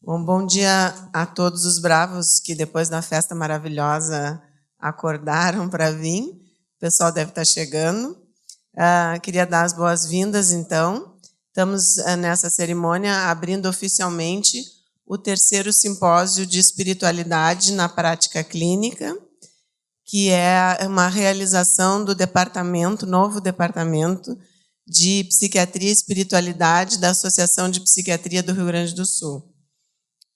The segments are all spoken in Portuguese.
Bom dia a todos os bravos que depois da festa maravilhosa acordaram para vir. O pessoal deve estar chegando. Queria dar as boas-vindas, então. Estamos nessa cerimônia abrindo oficialmente o 3º Simpósio de Espiritualidade na Prática Clínica, que é uma realização do novo departamento de Psiquiatria e Espiritualidade da Associação de Psiquiatria do Rio Grande do Sul.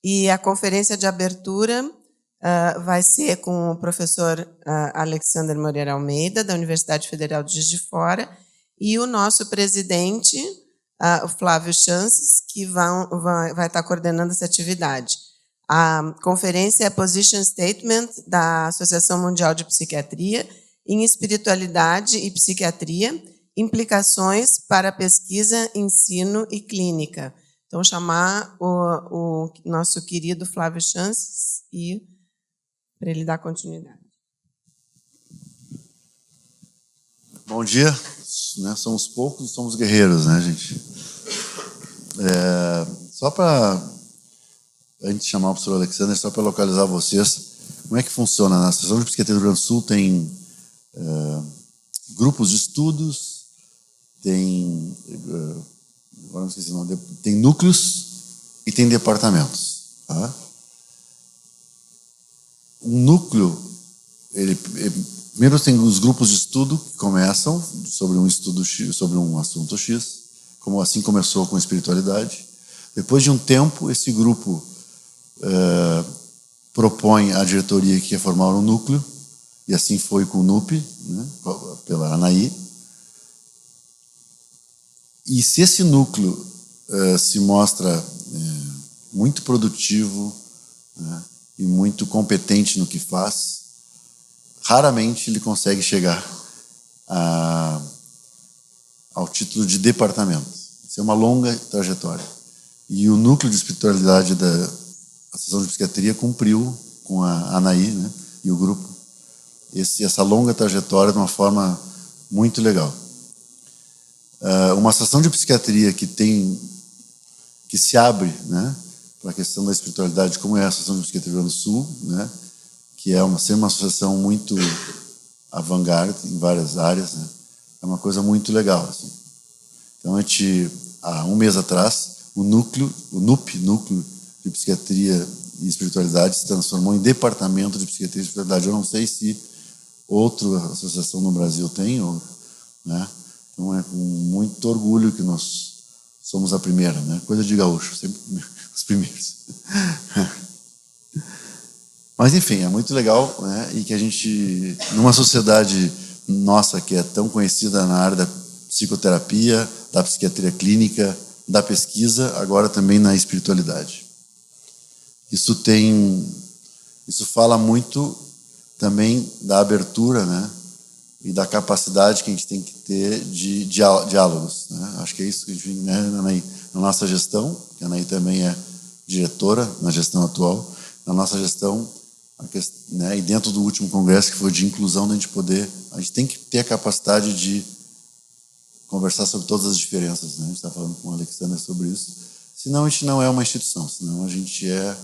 E a conferência de abertura vai ser com o professor Alexander Moreira Almeida, da Universidade Federal de Juiz de Fora, e o nosso presidente, o Flávio Chances, que vai estar coordenando essa atividade. A conferência é Position Statement da Associação Mundial de Psiquiatria em Espiritualidade e Psiquiatria, implicações para pesquisa, ensino e clínica. Então, chamar o nosso querido Flávio Chances para ele dar continuidade. Bom dia. Somos poucos e somos guerreiros, né, gente? Só para, antes de chamar o professor Alexander, só para localizar vocês, como é que funciona? Na Associação de Psiquiatria do Rio Grande do Sul tem grupos de estudos, tem... agora não esqueci o nome, tem núcleos e tem departamentos. Tá? Um núcleo, primeiro tem os grupos de estudo que começam sobre um estudo X, sobre um assunto X, como assim começou com a espiritualidade. Depois de um tempo, esse grupo propõe à diretoria que quer formar um núcleo, e assim foi com o NUP, né, pela ANAI. E se esse núcleo se mostra muito produtivo, né, e muito competente no que faz, raramente ele consegue chegar ao título de departamento. Isso é uma longa trajetória. E o núcleo de espiritualidade da Associação de Psiquiatria cumpriu com a ANAI, né, e o grupo essa longa trajetória de uma forma muito legal. Uma associação de psiquiatria que se abre, né, para a questão da espiritualidade, como é a Associação de Psiquiatria do Rio Grande do Sul, né, que é uma associação muito avant-garde em várias áreas, né, é uma coisa muito legal. Assim. Então, há um mês atrás, o NUP, Núcleo de Psiquiatria e Espiritualidade, se transformou em Departamento de Psiquiatria e Espiritualidade. Eu não sei se outra associação no Brasil tem, né? Então é com muito orgulho que nós somos a primeira, né? Coisa de gaúcho, sempre os primeiros. Mas enfim, é muito legal, né? E que a gente, numa sociedade nossa que é tão conhecida na área da psicoterapia, da psiquiatria clínica, da pesquisa, agora também na espiritualidade. Isso fala muito também da abertura, né, e da capacidade que a gente tem que ter de diálogos. Né? Acho que é isso que a gente, né, na nossa gestão, que a Anaí também é diretora na gestão atual, na nossa gestão, né, e dentro do último congresso, que foi de inclusão, a gente tem que ter a capacidade de conversar sobre todas as diferenças. Né? A gente está falando com o Alexander sobre isso. Senão a gente não é uma instituição, senão a gente é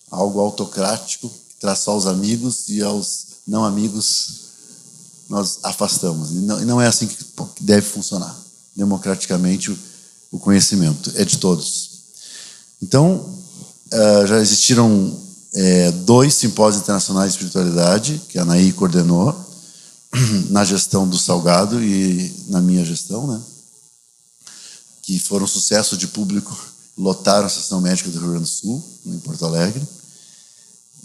algo autocrático, traz só os amigos e aos não amigos nós afastamos. E não é assim que deve funcionar. Democraticamente, o conhecimento é de todos. Então, já existiram 2 simpósios internacionais de espiritualidade, que a Anaí coordenou, na gestão do Salgado e na minha gestão, né, que foram sucesso de público, lotaram a Associação Médica do Rio Grande do Sul, em Porto Alegre.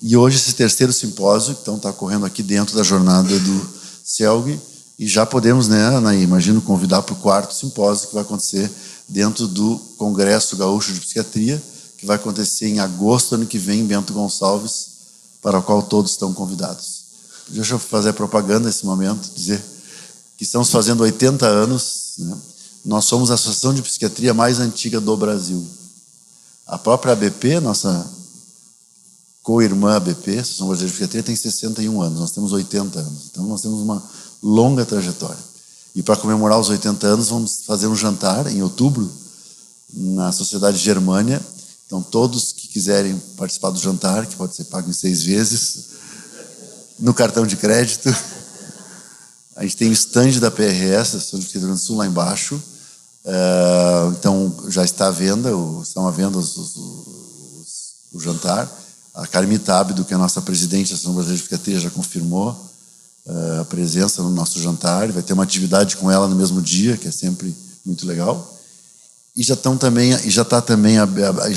E hoje esse 3º simpósio, então, está ocorrendo aqui dentro da jornada do CELG, e já podemos, né, Anaí, imagino, convidar para o 4º simpósio, que vai acontecer dentro do Congresso Gaúcho de Psiquiatria, que vai acontecer em agosto, ano que vem, em Bento Gonçalves, para o qual todos estão convidados. Deixa eu fazer propaganda nesse momento, dizer que estamos fazendo 80 anos, né? Nós somos a associação de psiquiatria mais antiga do Brasil. A própria ABP, nossa co-irmã ABP, Associação Brasileira de Psiquiatria, tem 61 anos, nós temos 80 anos. Então, nós temos uma longa trajetória. E para comemorar os 80 anos, vamos fazer um jantar em outubro, na Sociedade Germânia. Então, todos que quiserem participar do jantar, que pode ser pago em 6 vezes, no cartão de crédito. A gente tem o stand da PRS, Associação de Psiquiatria do Rio Grande do Sul, lá embaixo. Então, já está à venda, estão à venda o jantar. A Carmen Tábido, que é a nossa presidente da Associação Brasileira de Psiquiatria, já confirmou a presença no nosso jantar. Vai ter uma atividade com ela no mesmo dia, que é sempre muito legal. E já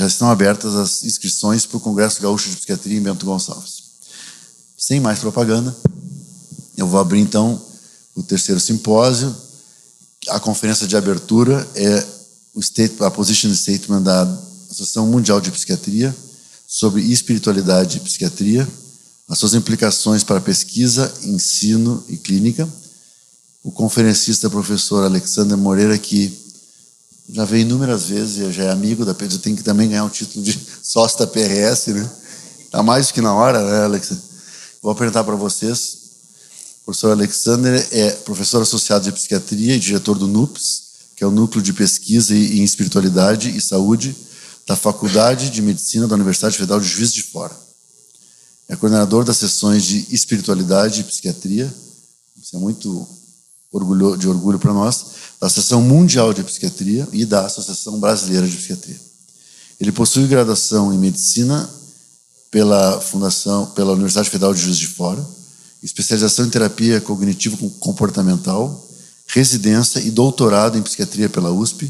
estão abertas as inscrições para o Congresso Gaúcho de Psiquiatria em Bento Gonçalves. Sem mais propaganda, eu vou abrir então o 3º simpósio. A conferência de abertura é a Position Statement da Associação Mundial de Psiquiatria sobre espiritualidade e psiquiatria, as suas implicações para pesquisa, ensino e clínica. O conferencista professor Alexander Moreira, que já veio inúmeras vezes, já é amigo da PRS, tem que também ganhar o título de sócio da PRS, né? Está mais do que na hora, né, Alexander? Vou apresentar para vocês. O professor Alexander é professor associado de psiquiatria e diretor do NUPS, que é o Núcleo de Pesquisa em Espiritualidade e Saúde da Faculdade de Medicina da Universidade Federal de Juiz de Fora. É coordenador das sessões de Espiritualidade e Psiquiatria, isso é muito de orgulho para nós, da Associação Mundial de Psiquiatria e da Associação Brasileira de Psiquiatria. Ele possui graduação em Medicina pela Universidade Federal de Juiz de Fora, especialização em Terapia Cognitivo-Comportamental, residência e doutorado em Psiquiatria pela USP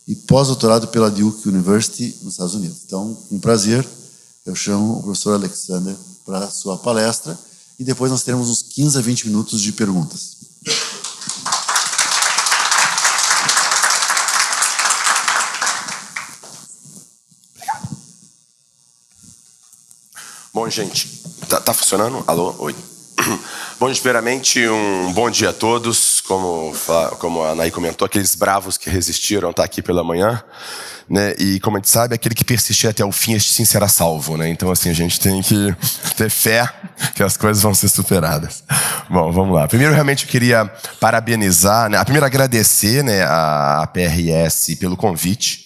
e pós-doutorado pela Duke University, nos Estados Unidos. Então, um prazer, eu chamo o professor Alexander para a sua palestra e depois nós teremos uns 15 a 20 minutos de perguntas. Bom, gente, tá funcionando? Alô? Oi. Bom, primeiramente, um bom dia a todos. Como a Anaí comentou, aqueles bravos que resistiram tá aqui pela manhã, né? E como a gente sabe, aquele que persistir até o fim, este sim será salvo, né? Então, assim, a gente tem que ter fé que as coisas vão ser superadas. Bom, vamos lá. Primeiro, realmente, eu queria parabenizar, né? Primeiro, agradecer, né, a PRS pelo convite.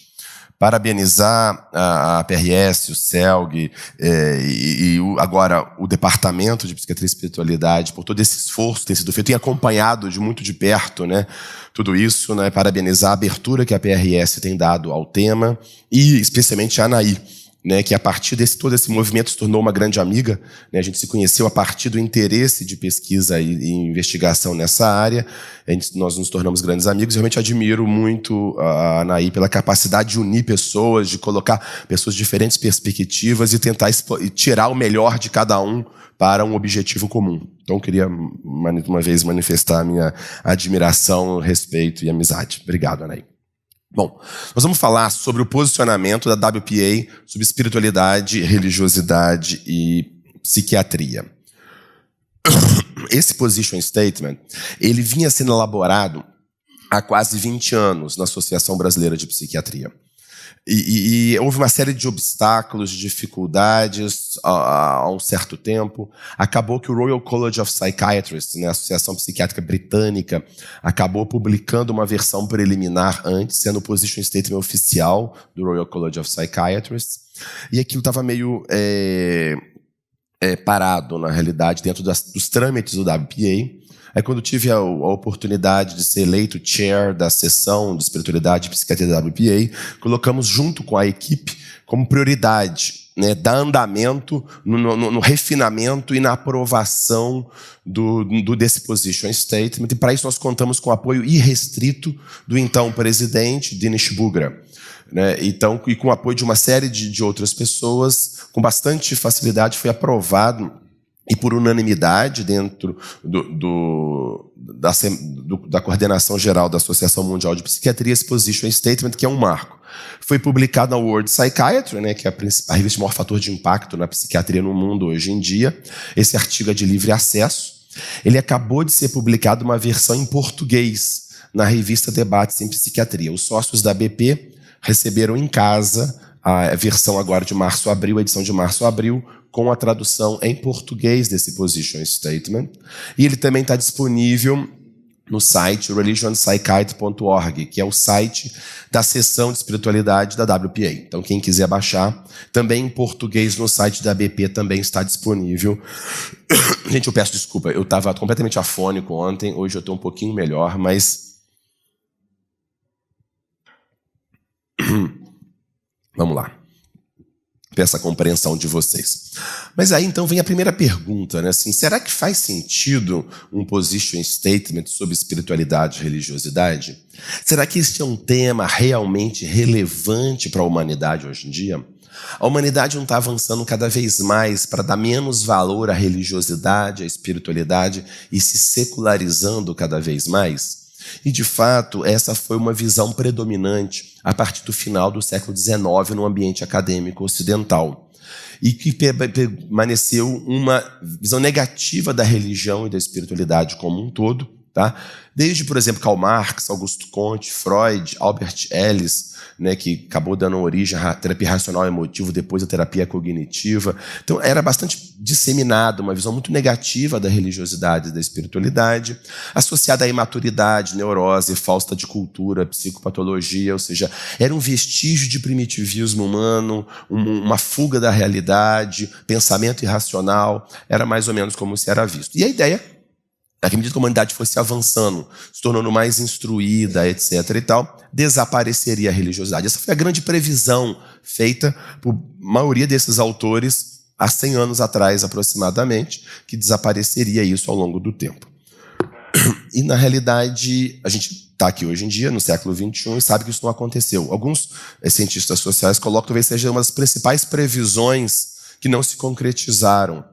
Parabenizar a PRS, o CELG e agora o Departamento de Psiquiatria e Espiritualidade por todo esse esforço que tem sido feito. Tenho acompanhado muito de perto, né, tudo isso, né, parabenizar a abertura que a PRS tem dado ao tema e especialmente a Anaí, né, que a partir todo esse movimento se tornou uma grande amiga, né, a gente se conheceu a partir do interesse de pesquisa e investigação nessa área, nós nos tornamos grandes amigos. Eu realmente admiro muito a Anaí pela capacidade de unir pessoas, de colocar pessoas de diferentes perspectivas e tentar tirar o melhor de cada um para um objetivo comum. Então eu queria, uma vez, manifestar a minha admiração, respeito e amizade. Obrigado, Anaí. Bom, nós vamos falar sobre o posicionamento da WPA sobre espiritualidade, religiosidade e psiquiatria. Esse position statement, ele vinha sendo elaborado há quase 20 anos na Associação Brasileira de Psiquiatria. E houve uma série de obstáculos, de dificuldades há um certo tempo. Acabou que o Royal College of Psychiatrists, né, a Associação Psiquiátrica Britânica, acabou publicando uma versão preliminar antes, sendo o position statement oficial do Royal College of Psychiatrists. E aquilo estava meio parado, na realidade, dentro dos trâmites do WPA. Aí, quando tive a oportunidade de ser eleito chair da sessão de espiritualidade e psiquiatria da WPA, colocamos junto com a equipe como prioridade, né, dar andamento no refinamento e na aprovação desse position statement. E para isso nós contamos com o apoio irrestrito do então presidente, Dinesh Bugra. Né, então, e com o apoio de uma série de outras pessoas, com bastante facilidade foi aprovado e por unanimidade dentro da coordenação geral da Associação Mundial de Psiquiatria, esse position statement, que é um marco. Foi publicado na World Psychiatry, né, que é a revista de maior fator de impacto na psiquiatria no mundo hoje em dia. Esse artigo é de livre acesso. Ele acabou de ser publicado uma versão em português na revista Debates em Psiquiatria. Os sócios da BP receberam em casa a versão agora de março-abril, a edição de março-abril, com a tradução em português desse position statement. E ele também está disponível no site religionpsychiatry.org, que é o site da seção de espiritualidade da WPA. Então, quem quiser baixar, também em português no site da BP também está disponível. Gente, eu peço desculpa, eu estava completamente afônico ontem, hoje eu estou um pouquinho melhor, mas... Vamos lá. Peço a compreensão de vocês. Mas aí, então, vem a primeira pergunta, né? Assim, será que faz sentido um position statement sobre espiritualidade e religiosidade? Será que este é um tema realmente relevante para a humanidade hoje em dia? A humanidade não está avançando cada vez mais para dar menos valor à religiosidade, à espiritualidade e se secularizando cada vez mais? E, de fato, essa foi uma visão predominante a partir do final do século XIX no ambiente acadêmico ocidental. E que permaneceu uma visão negativa da religião e da espiritualidade como um todo, tá? Desde, por exemplo, Karl Marx, Augusto Comte, Freud, Albert Ellis, né, que acabou dando origem à terapia racional e emotiva, depois à terapia cognitiva. Então, era bastante disseminada uma visão muito negativa da religiosidade e da espiritualidade, associada à imaturidade, neurose, falta de cultura, psicopatologia, ou seja, era um vestígio de primitivismo humano, uma fuga da realidade, pensamento irracional, era mais ou menos como se era visto. E a ideia, à medida que a humanidade fosse avançando, se tornando mais instruída, etc. e tal, desapareceria a religiosidade. Essa foi a grande previsão feita por maioria desses autores há 100 anos atrás, aproximadamente, que desapareceria isso ao longo do tempo. E, na realidade, a gente está aqui hoje em dia, no século XXI, e sabe que isso não aconteceu. Alguns cientistas sociais colocam que talvez seja uma das principais previsões que não se concretizaram,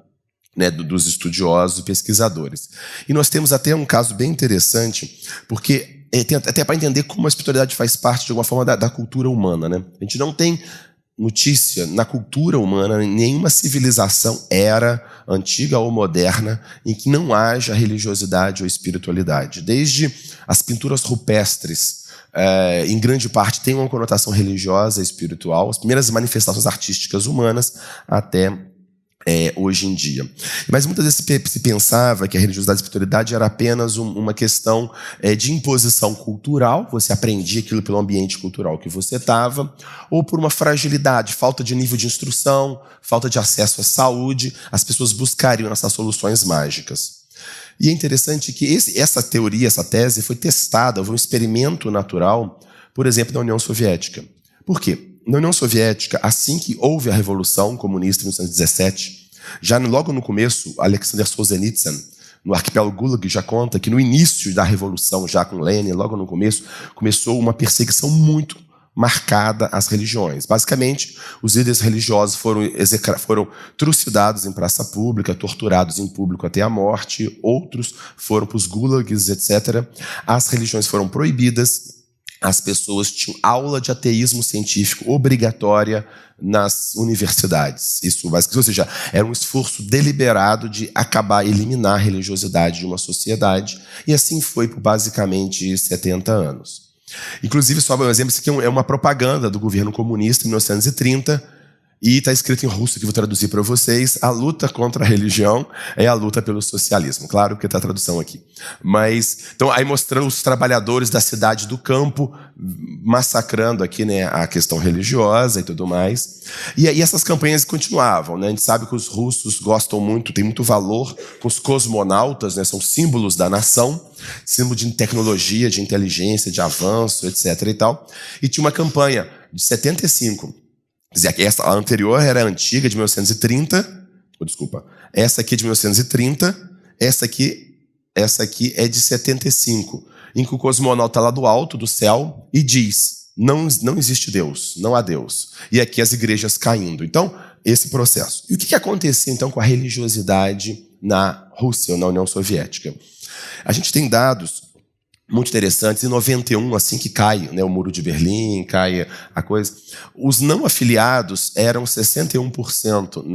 né, dos estudiosos e pesquisadores. E nós temos até um caso bem interessante, porque até para entender como a espiritualidade faz parte de alguma forma da cultura humana, né? A gente não tem notícia na cultura humana, em nenhuma civilização era antiga ou moderna em que não haja religiosidade ou espiritualidade. Desde as pinturas rupestres, em grande parte têm uma conotação religiosa e espiritual, as primeiras manifestações artísticas humanas até hoje em dia. Mas muitas vezes se pensava que a religiosidade e a espiritualidade era apenas uma questão de imposição cultural, você aprendia aquilo pelo ambiente cultural que você estava, ou por uma fragilidade, falta de nível de instrução, falta de acesso à saúde, as pessoas buscariam essas soluções mágicas. E é interessante que essa teoria, essa tese foi testada, houve um experimento natural, por exemplo, na União Soviética. Por quê? Na União Soviética, assim que houve a Revolução Comunista em 1917, já logo no começo, Alexander Solzhenitsyn, no arquipélago Gulag, já conta que no início da Revolução, já com Lenin, logo no começo, começou uma perseguição muito marcada às religiões. Basicamente, os líderes religiosos foram trucidados em praça pública, torturados em público até a morte, outros foram para os gulags, etc. As religiões foram proibidas. As pessoas tinham aula de ateísmo científico obrigatória nas universidades. Isso, ou seja, era um esforço deliberado de acabar, eliminar a religiosidade de uma sociedade, e assim foi por basicamente 70 anos. Inclusive, só um exemplo, isso aqui é uma propaganda do governo comunista em 1930, e está escrito em russo, que vou traduzir para vocês: a luta contra a religião é a luta pelo socialismo. Claro que está a tradução aqui. Mas, então, aí mostrando os trabalhadores da cidade do campo, massacrando aqui, né, a questão religiosa e tudo mais. E aí essas campanhas continuavam, né? A gente sabe que os russos gostam muito, tem muito valor com os cosmonautas, né? São símbolos da nação, símbolo de tecnologia, de inteligência, de avanço, etc. e tal. E tinha uma campanha de 75. Quer dizer, essa, a anterior era a antiga, de 1930. Essa aqui é de 1930. Essa aqui é de 75. Em que o cosmonauta está lá do alto do céu e diz: não existe Deus, não há Deus. E aqui as igrejas caindo. Então, esse processo. E o que aconteceu, então, com a religiosidade na Rússia, ou na União Soviética? A gente tem dados muito interessantes. Em 91, assim que cai, né, o Muro de Berlim, cai a coisa, os não afiliados eram 61%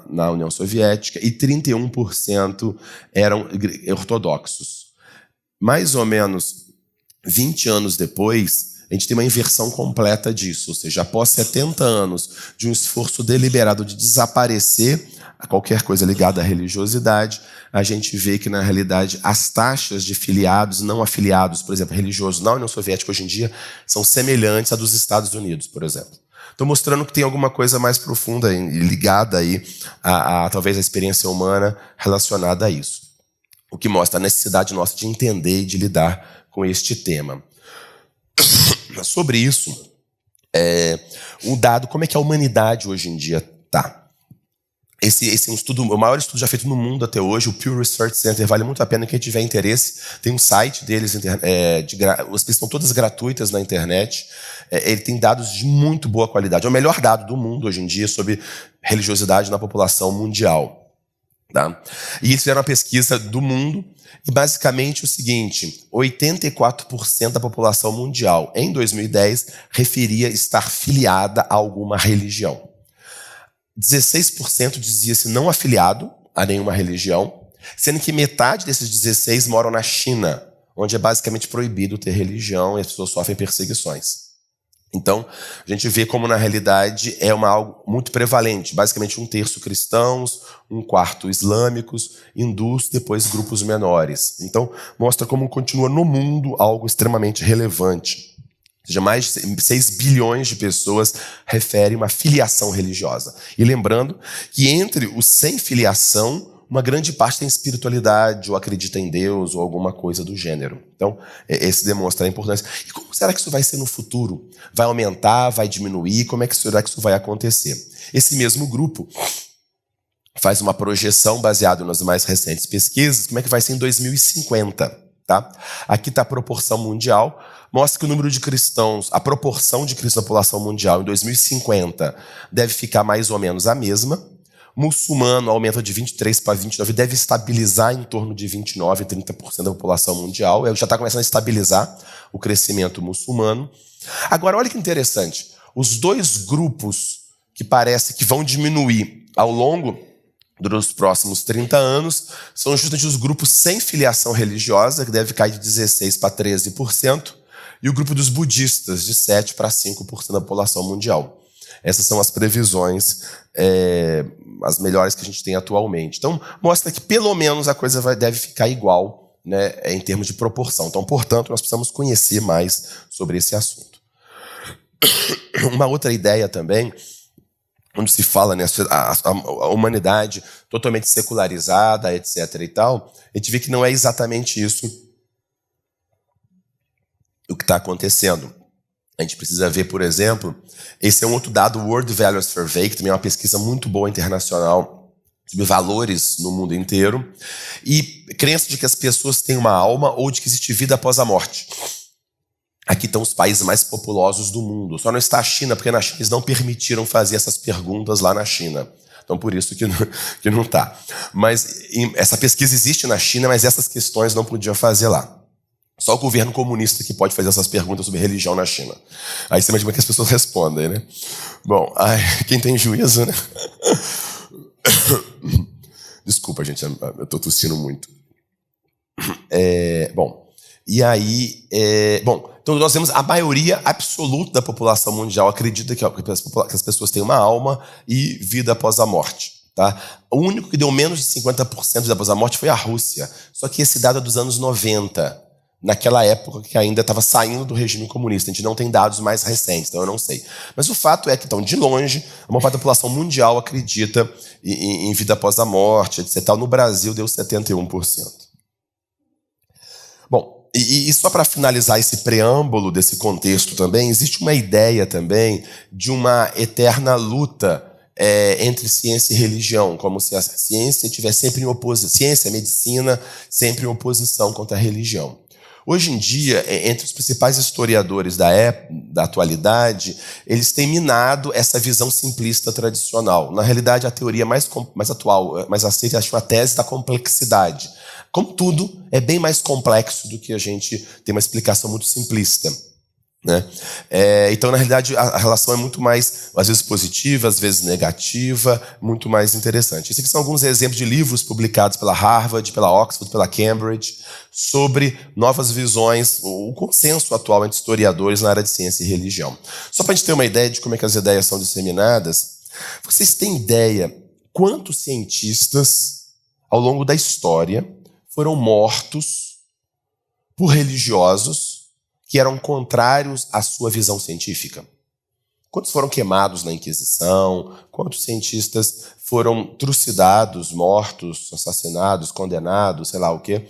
na União Soviética e 31% eram ortodoxos. Mais ou menos 20 anos depois, a gente tem uma inversão completa disso. Ou seja, após 70 anos de um esforço deliberado de desaparecer a qualquer coisa ligada à religiosidade, a gente vê que, na realidade, as taxas de filiados e não afiliados, por exemplo, religiosos na União Soviética hoje em dia, são semelhantes à dos Estados Unidos, por exemplo. Estou mostrando que tem alguma coisa mais profunda e ligada aí a talvez a experiência humana relacionada a isso. O que mostra a necessidade nossa de entender e de lidar com este tema. Sobre isso, um dado, como é que a humanidade hoje em dia está? Esse é um estudo, o maior estudo já feito no mundo até hoje, o Pew Research Center, vale muito a pena quem tiver interesse. Tem um site deles, as pesquisas estão todas gratuitas na internet. Ele tem dados de muito boa qualidade. É o melhor dado do mundo hoje em dia sobre religiosidade na população mundial. Tá? E eles fizeram uma pesquisa do mundo e basicamente o seguinte: 84% da população mundial em 2010 referia estar filiada a alguma religião. 16% dizia-se não afiliado a nenhuma religião, sendo que metade desses 16 moram na China, onde é basicamente proibido ter religião e as pessoas sofrem perseguições. Então, a gente vê como, na realidade, é algo muito prevalente. Basicamente, 1/3 cristãos, 1/4 islâmicos, hindus, depois grupos menores. Então, mostra como continua no mundo algo extremamente relevante. Ou seja, mais de 6 bilhões de pessoas referem uma filiação religiosa. E lembrando que entre os sem filiação, uma grande parte tem espiritualidade, ou acredita em Deus, ou alguma coisa do gênero. Então, esse demonstra a importância. E como será que isso vai ser no futuro? Vai aumentar? Vai diminuir? Como é que será que isso vai acontecer? Esse mesmo grupo faz uma projeção baseada nas mais recentes pesquisas, como é que vai ser em 2050. Tá? Aqui está a proporção mundial, mostra que o número de cristãos, a proporção de cristãos na população mundial em 2050 deve ficar mais ou menos a mesma. Muçulmano aumenta de 23 para 29, deve estabilizar em torno de 29% a 30% da população mundial. Já está começando a estabilizar o crescimento muçulmano. Agora, olha que interessante. Os dois grupos que parece que vão diminuir ao longo dos próximos 30 anos são justamente os grupos sem filiação religiosa, que deve cair de 16% para 13%, e o grupo dos budistas, de 7% para 5% da população mundial. Essas são as previsões, as melhores que a gente tem atualmente. Então, mostra que pelo menos a coisa deve ficar igual, né, em termos de proporção. Então, portanto, nós precisamos conhecer mais sobre esse assunto. Uma outra ideia também, onde se fala, né, a humanidade totalmente secularizada, etc. e tal, a gente vê que não é exatamente isso o que está acontecendo. A gente precisa ver, por exemplo, esse é um outro dado, o World Values Survey, que também é uma pesquisa muito boa internacional sobre valores no mundo inteiro, e crença de que as pessoas têm uma alma ou de que existe vida após a morte. Aqui estão os países mais populosos do mundo. Só não está a China, porque na China eles não permitiram fazer essas perguntas lá na China. Então, por isso que não está. Mas essa pesquisa existe na China, mas essas questões não podiam fazer lá. Só o governo comunista que pode fazer essas perguntas sobre religião na China. Aí você imagina que as pessoas respondem, né? Bom, quem tem juízo, né? Desculpa, gente, eu estou tossindo muito. E aí, então nós vemos a maioria absoluta da população mundial acredita que as pessoas têm uma alma e vida após a morte. Tá? O único que deu menos de 50% de vida após a morte foi a Rússia. Só que esse dado é dos anos 90, naquela época que ainda estava saindo do regime comunista. A gente não tem dados mais recentes, então eu não sei. Mas o fato é que, então, de longe, a maior parte da população mundial acredita em vida após a morte, etc. No Brasil deu 71%. Bom, e só para finalizar esse preâmbulo desse contexto também, existe uma ideia também de uma eterna luta entre ciência e religião, como se a ciência estivesse sempre em oposição, ciência e medicina sempre em oposição contra a religião. Hoje em dia, entre os principais historiadores da atualidade, eles têm minado essa visão simplista tradicional. Na realidade, a teoria mais atual, mais aceita, acho a tese da complexidade. Como tudo, é bem mais complexo do que a gente ter uma explicação muito simplista. né? Então, na realidade, a relação é muito mais, às vezes positiva, às vezes negativa, muito mais interessante. Esses aqui são alguns exemplos de livros publicados pela Harvard, pela Oxford, pela Cambridge, sobre novas visões, o consenso atual entre historiadores na área de ciência e religião. Só para a gente ter uma ideia de como é que as ideias são disseminadas, vocês têm ideia quantos cientistas, ao longo da história, foram mortos por religiosos que eram contrários à sua visão científica? Quantos foram queimados na Inquisição? Quantos cientistas foram trucidados, mortos, assassinados, condenados, sei lá o quê,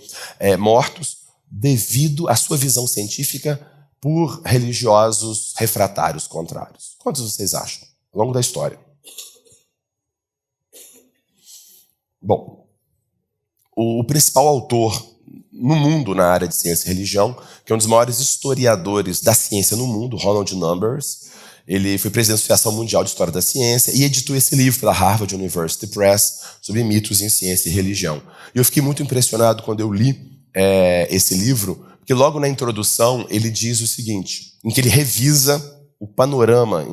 mortos devido à sua visão científica por religiosos refratários contrários? Quantos vocês acham ao longo da história? Bom, o principal autor no mundo na área de ciência e religião, que é um dos maiores historiadores da ciência no mundo, Ronald Numbers, ele foi presidente da Associação Mundial de História da Ciência e editou esse livro pela Harvard University Press sobre mitos em ciência e religião. E eu fiquei muito impressionado quando eu li esse livro, porque logo na introdução ele diz o seguinte, em que ele revisa o panorama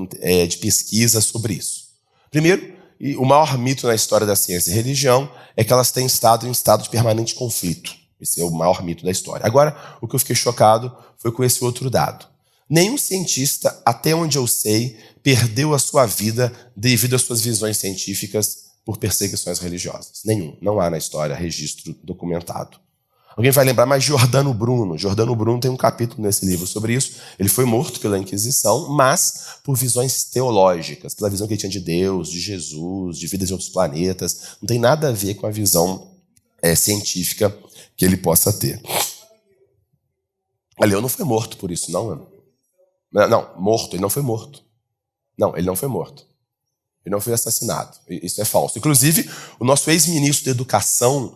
de pesquisa sobre isso. Primeiro, o maior mito na história da ciência e religião é que elas têm estado em estado de permanente conflito. Esse é o maior mito da história. Agora, o que eu fiquei chocado foi com esse outro dado. Nenhum cientista, até onde eu sei, perdeu a sua vida devido às suas visões científicas por perseguições religiosas. Nenhum. Não há na história registro documentado. Alguém vai lembrar, mas Giordano Bruno. Giordano Bruno tem um capítulo nesse livro sobre isso. Ele foi morto pela Inquisição, mas por visões teológicas, pela visão que ele tinha de Deus, de Jesus, de vidas em outros planetas. Não tem nada a ver com a visão científica que ele possa ter. Leão não foi morto por isso, não. Não, morto, ele não foi morto. Não, ele não foi morto. Ele não foi assassinado. Isso é falso. Inclusive, o nosso ex-ministro da Educação,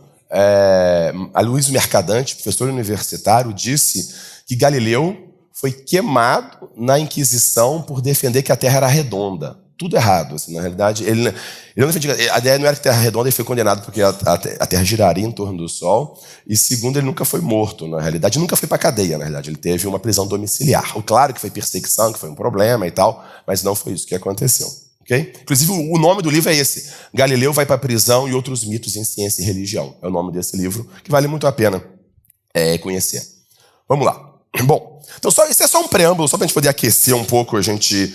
Aloysio Mercadante, professor universitário, disse que Galileu foi queimado na Inquisição por defender que a Terra era redonda. Tudo errado. Assim, na realidade, ele não defendia, a ideia não era que a Terra redonda, ele foi condenado porque a Terra giraria em torno do Sol. E segundo, ele nunca foi morto, na realidade. Nunca foi para cadeia, na realidade. Ele teve uma prisão domiciliar. Claro que foi perseguição, que foi um problema e tal, mas não foi isso que aconteceu. Okay? Inclusive, o nome do livro é esse. Galileu vai para a prisão e outros mitos em ciência e religião. É o nome desse livro, que vale muito a pena conhecer. Vamos lá. Bom, então isso é só um preâmbulo, só para a gente poder aquecer um pouco, a gente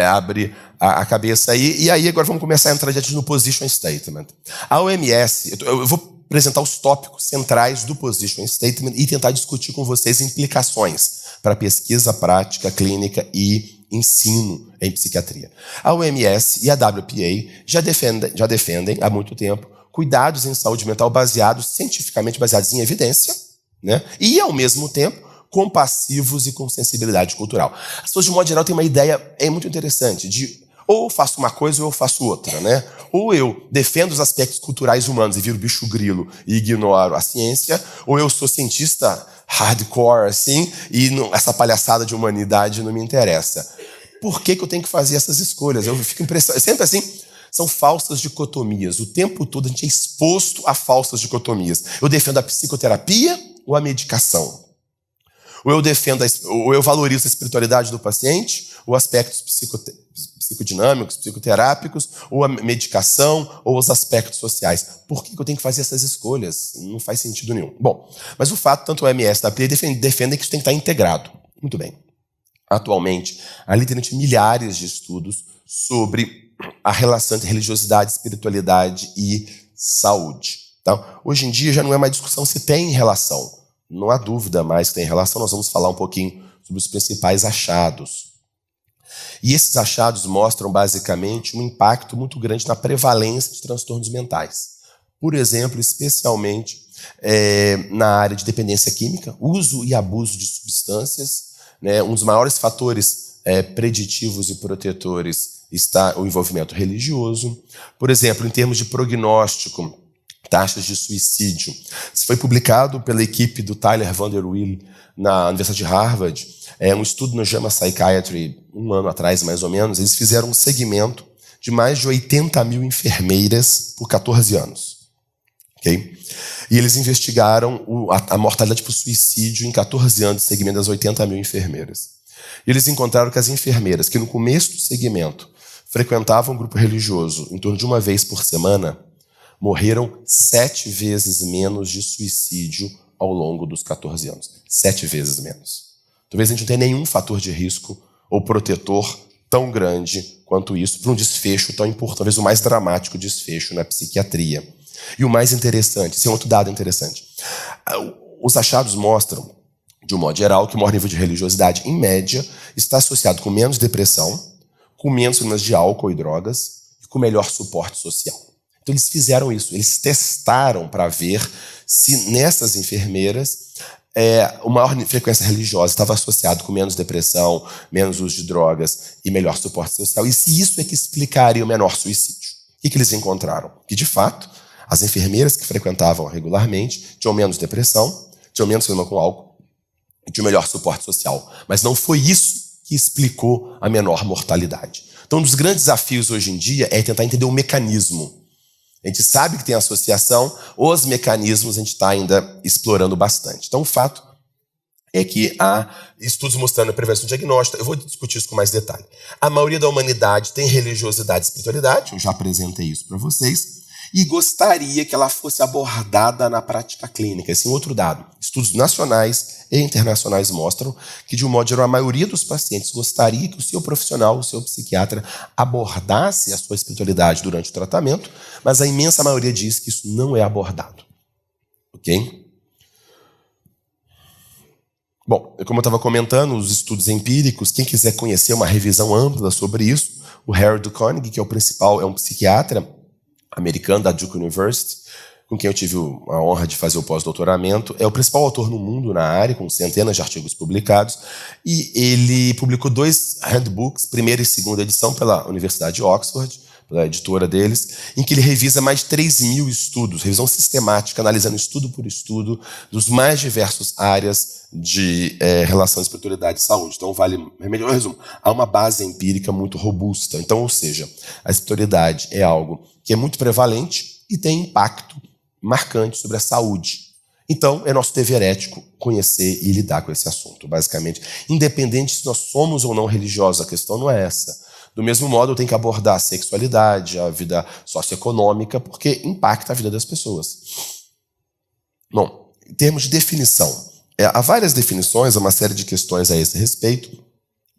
abre a cabeça aí. E aí agora vamos começar a entrar diante no Position Statement. A OMS, eu vou apresentar os tópicos centrais do Position Statement e tentar discutir com vocês implicações para pesquisa, prática, clínica e ensino em psiquiatria. A OMS e a WPA já defendem há muito tempo cuidados em saúde mental cientificamente baseados em evidência, né? E, ao mesmo tempo, compassivos e com sensibilidade cultural. As pessoas, de modo geral, têm uma ideia muito interessante de ou eu faço uma coisa ou eu faço outra, né? Ou eu defendo os aspectos culturais humanos e viro bicho grilo e ignoro a ciência, ou eu sou cientista hardcore, assim, e essa palhaçada de humanidade não me interessa. Por que eu tenho que fazer essas escolhas? Eu fico impressionado. Sempre assim, são falsas dicotomias. O tempo todo a gente é exposto a falsas dicotomias. Eu defendo a psicoterapia ou a medicação? Ou eu valorizo a espiritualidade do paciente, ou aspectos psicodinâmicos, psicoterápicos, ou a medicação, ou os aspectos sociais. Por que eu tenho que fazer essas escolhas? Não faz sentido nenhum. Bom, mas o fato, tanto o OMS e a WPA defendem que isso tem que estar integrado. Muito bem. Atualmente, há literalmente milhares de estudos sobre a relação entre religiosidade, espiritualidade e saúde. Então, hoje em dia já não é mais discussão se tem relação. Não há dúvida mais que tem relação. Nós vamos falar um pouquinho sobre os principais achados. E esses achados mostram, basicamente, um impacto muito grande na prevalência de transtornos mentais. Por exemplo, especialmente na área de dependência química, uso e abuso de substâncias, né? Um dos maiores fatores preditivos e protetores está o envolvimento religioso. Por exemplo, em termos de prognóstico, taxas de suicídio. Isso foi publicado pela equipe do Tyler Van Der Weel na Universidade de Harvard. Um estudo no JAMA Psychiatry, um ano atrás, mais ou menos. Eles fizeram um segmento de mais de 80 mil enfermeiras por 14 anos. Okay? E eles investigaram a mortalidade por suicídio em 14 anos de segmento das 80 mil enfermeiras. E eles encontraram que as enfermeiras, que no começo do segmento frequentavam um grupo religioso em torno de uma vez por semana, morreram 7 vezes menos de suicídio ao longo dos 14 anos. 7 vezes menos. Talvez a gente não tenha nenhum fator de risco ou protetor tão grande quanto isso para um desfecho tão importante, talvez o mais dramático desfecho na psiquiatria. E o mais interessante, esse é um outro dado interessante. Os achados mostram, de um modo geral, que o maior nível de religiosidade, em média, está associado com menos depressão, com menos problemas de álcool e drogas e com melhor suporte social. Então eles fizeram isso, eles testaram para ver se nessas enfermeiras uma maior frequência religiosa estava associado com menos depressão, menos uso de drogas e melhor suporte social, e se isso é que explicaria o menor suicídio. O que eles encontraram? Que, de fato, as enfermeiras que frequentavam regularmente tinham menos depressão, tinham menos problema com álcool e tinham melhor suporte social. Mas não foi isso que explicou a menor mortalidade. Então, um dos grandes desafios hoje em dia é tentar entender o mecanismo. A gente sabe que tem associação, os mecanismos a gente está ainda explorando bastante. Então, o fato é que há estudos mostrando a prevenção diagnóstica. Eu vou discutir isso com mais detalhe. A maioria da humanidade tem religiosidade e espiritualidade, eu já apresentei isso para vocês, e gostaria que ela fosse abordada na prática clínica. Esse é um outro dado. Estudos nacionais e internacionais mostram que, de um modo geral, a maioria dos pacientes gostaria que o seu profissional, o seu psiquiatra, abordasse a sua espiritualidade durante o tratamento, mas a imensa maioria diz que isso não é abordado. Ok? Bom, como eu estava comentando, os estudos empíricos, quem quiser conhecer uma revisão ampla sobre isso, o Harry Dukonig, que é o principal, é um psiquiatra americano da Duke University, com quem eu tive a honra de fazer o pós-doutoramento, é o principal autor no mundo na área, com centenas de artigos publicados, e ele publicou 2 handbooks, primeira e segunda edição pela Universidade de Oxford, pela editora deles, em que ele revisa mais de 3.000 estudos, revisão sistemática, analisando estudo por estudo, dos mais diversas áreas de relação espiritualidade e saúde. Então, melhor resumo, há uma base empírica muito robusta. Então, ou seja, a espiritualidade é algo que é muito prevalente e tem impacto marcante sobre a saúde. Então, é nosso dever ético conhecer e lidar com esse assunto, basicamente. Independente se nós somos ou não religiosos, a questão não é essa. Do mesmo modo, eu tenho que abordar a sexualidade, a vida socioeconômica, porque impacta a vida das pessoas. Bom, em termos de definição, há várias definições, há uma série de questões a esse respeito,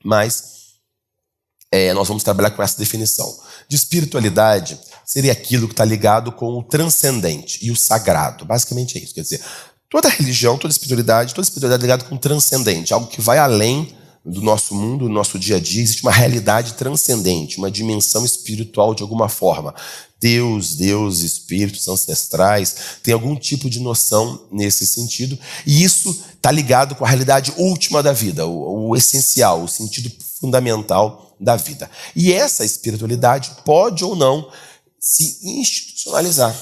mas nós vamos trabalhar com essa definição. De espiritualidade seria aquilo que está ligado com o transcendente e o sagrado. Basicamente é isso. Quer dizer, toda religião, toda espiritualidade é ligada com o transcendente, algo que vai além do nosso mundo, do nosso dia a dia. Existe uma realidade transcendente, uma dimensão espiritual de alguma forma. Deus, espíritos ancestrais, tem algum tipo de noção nesse sentido. E isso está ligado com a realidade última da vida, o essencial, o sentido fundamental da vida. E essa espiritualidade pode ou não se institucionalizar,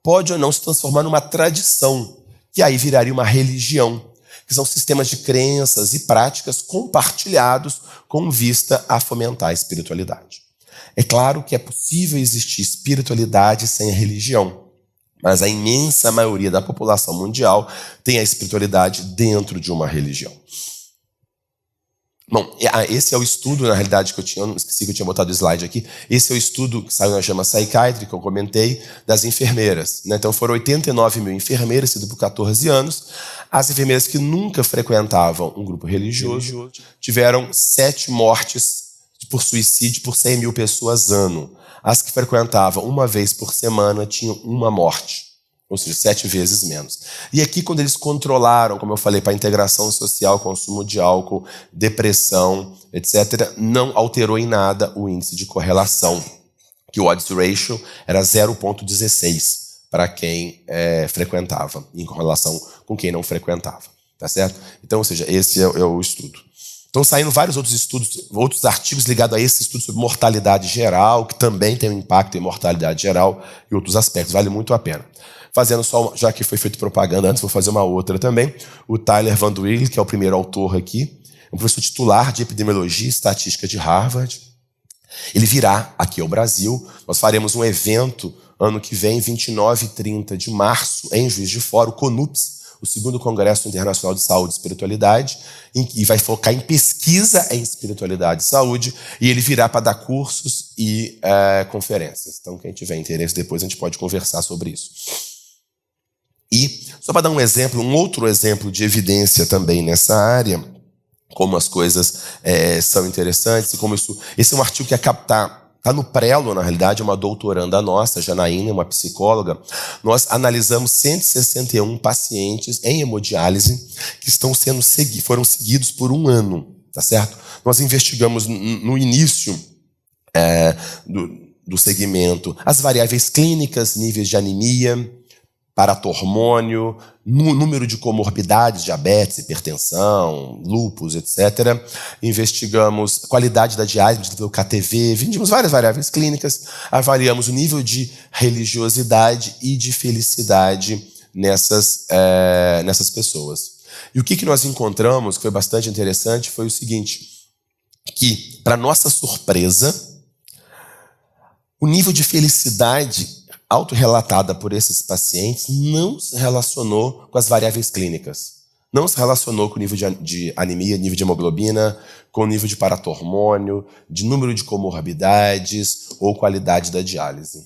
pode ou não se transformar numa tradição, que aí viraria uma religião, que são sistemas de crenças e práticas compartilhados com vista a fomentar a espiritualidade. É claro que é possível existir espiritualidade sem a religião, mas a imensa maioria da população mundial tem a espiritualidade dentro de uma religião. Bom, esse é o estudo, na realidade, que eu tinha, esqueci que eu tinha botado o slide aqui, esse é o estudo que saiu na JAMA Psychiatry, que eu comentei, das enfermeiras. Então foram 89 mil enfermeiras, sido por 14 anos. As enfermeiras que nunca frequentavam um grupo religioso tiveram 7 mortes por suicídio por 100 mil pessoas ano. As que frequentavam uma vez por semana tinham 1 morte. Ou seja, 7 vezes menos. E aqui, quando eles controlaram, como eu falei, para integração social, consumo de álcool, depressão, etc., não alterou em nada o índice de correlação, que o odds ratio era 0,16 para quem frequentava, em correlação com quem não frequentava. Tá certo? Então, ou seja, esse é o estudo. Estão saindo vários outros estudos, outros artigos ligados a esse estudo sobre mortalidade geral, que também tem um impacto em mortalidade geral e outros aspectos. Vale muito a pena. Fazendo só, já que foi feito propaganda antes, vou fazer uma outra também. O Tyler Van Tuyl, que é o primeiro autor aqui, é um professor titular de epidemiologia e estatística de Harvard. Ele virá aqui ao Brasil. Nós faremos um evento ano que vem, 29 e 30 de março, em Juiz de Fora, o CONUPS, o 2º Congresso Internacional de Saúde e Espiritualidade, e vai focar em pesquisa em espiritualidade e saúde, e ele virá para dar cursos e conferências. Então, quem tiver interesse, depois a gente pode conversar sobre isso. E, só para dar um exemplo, um outro exemplo de evidência também nessa área, como as coisas são interessantes, e como isso... Esse é um artigo que está no Prelo, na realidade, uma doutoranda nossa, Janaína, uma psicóloga. Nós analisamos 161 pacientes em hemodiálise que foram seguidos por 1 ano, tá certo? Nós investigamos no início do segmento as variáveis clínicas, níveis de anemia, paratormônio, número de comorbidades, diabetes, hipertensão, lúpus, etc. Investigamos a qualidade da diálise pelo KTV, vimos várias variáveis clínicas, avaliamos o nível de religiosidade e de felicidade nessas pessoas. E o que nós encontramos, que foi bastante interessante, foi o seguinte, que, para nossa surpresa, o nível de felicidade autorrelatada por esses pacientes não se relacionou com as variáveis clínicas. Não se relacionou com o nível de anemia, nível de hemoglobina, com o nível de paratormônio, de número de comorbidades ou qualidade da diálise.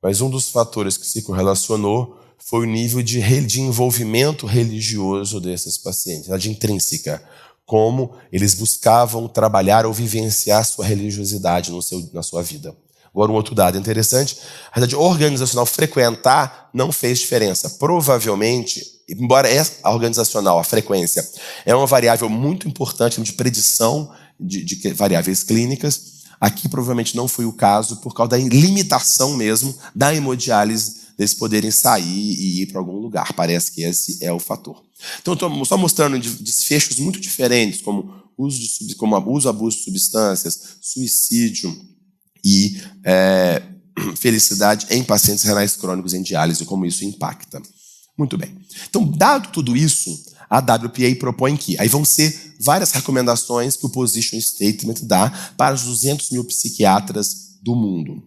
Mas um dos fatores que se correlacionou foi o nível de envolvimento religioso desses pacientes, a de intrínseca, como eles buscavam trabalhar ou vivenciar sua religiosidade na sua vida. Agora, um outro dado interessante, a realidade organizacional frequentar não fez diferença. Provavelmente, embora a organizacional, a frequência, é uma variável muito importante de predição de variáveis clínicas, aqui provavelmente não foi o caso por causa da limitação mesmo da hemodiálise, deles poderem sair e ir para algum lugar. Parece que esse é o fator. Então, estou só mostrando desfechos muito diferentes, como abuso, abuso de substâncias, suicídio, e felicidade em pacientes renais crônicos em diálise, como isso impacta. Muito bem. Então, dado tudo isso, a WPA propõe que aí vão ser várias recomendações que o Position Statement dá para os 200 mil psiquiatras do mundo.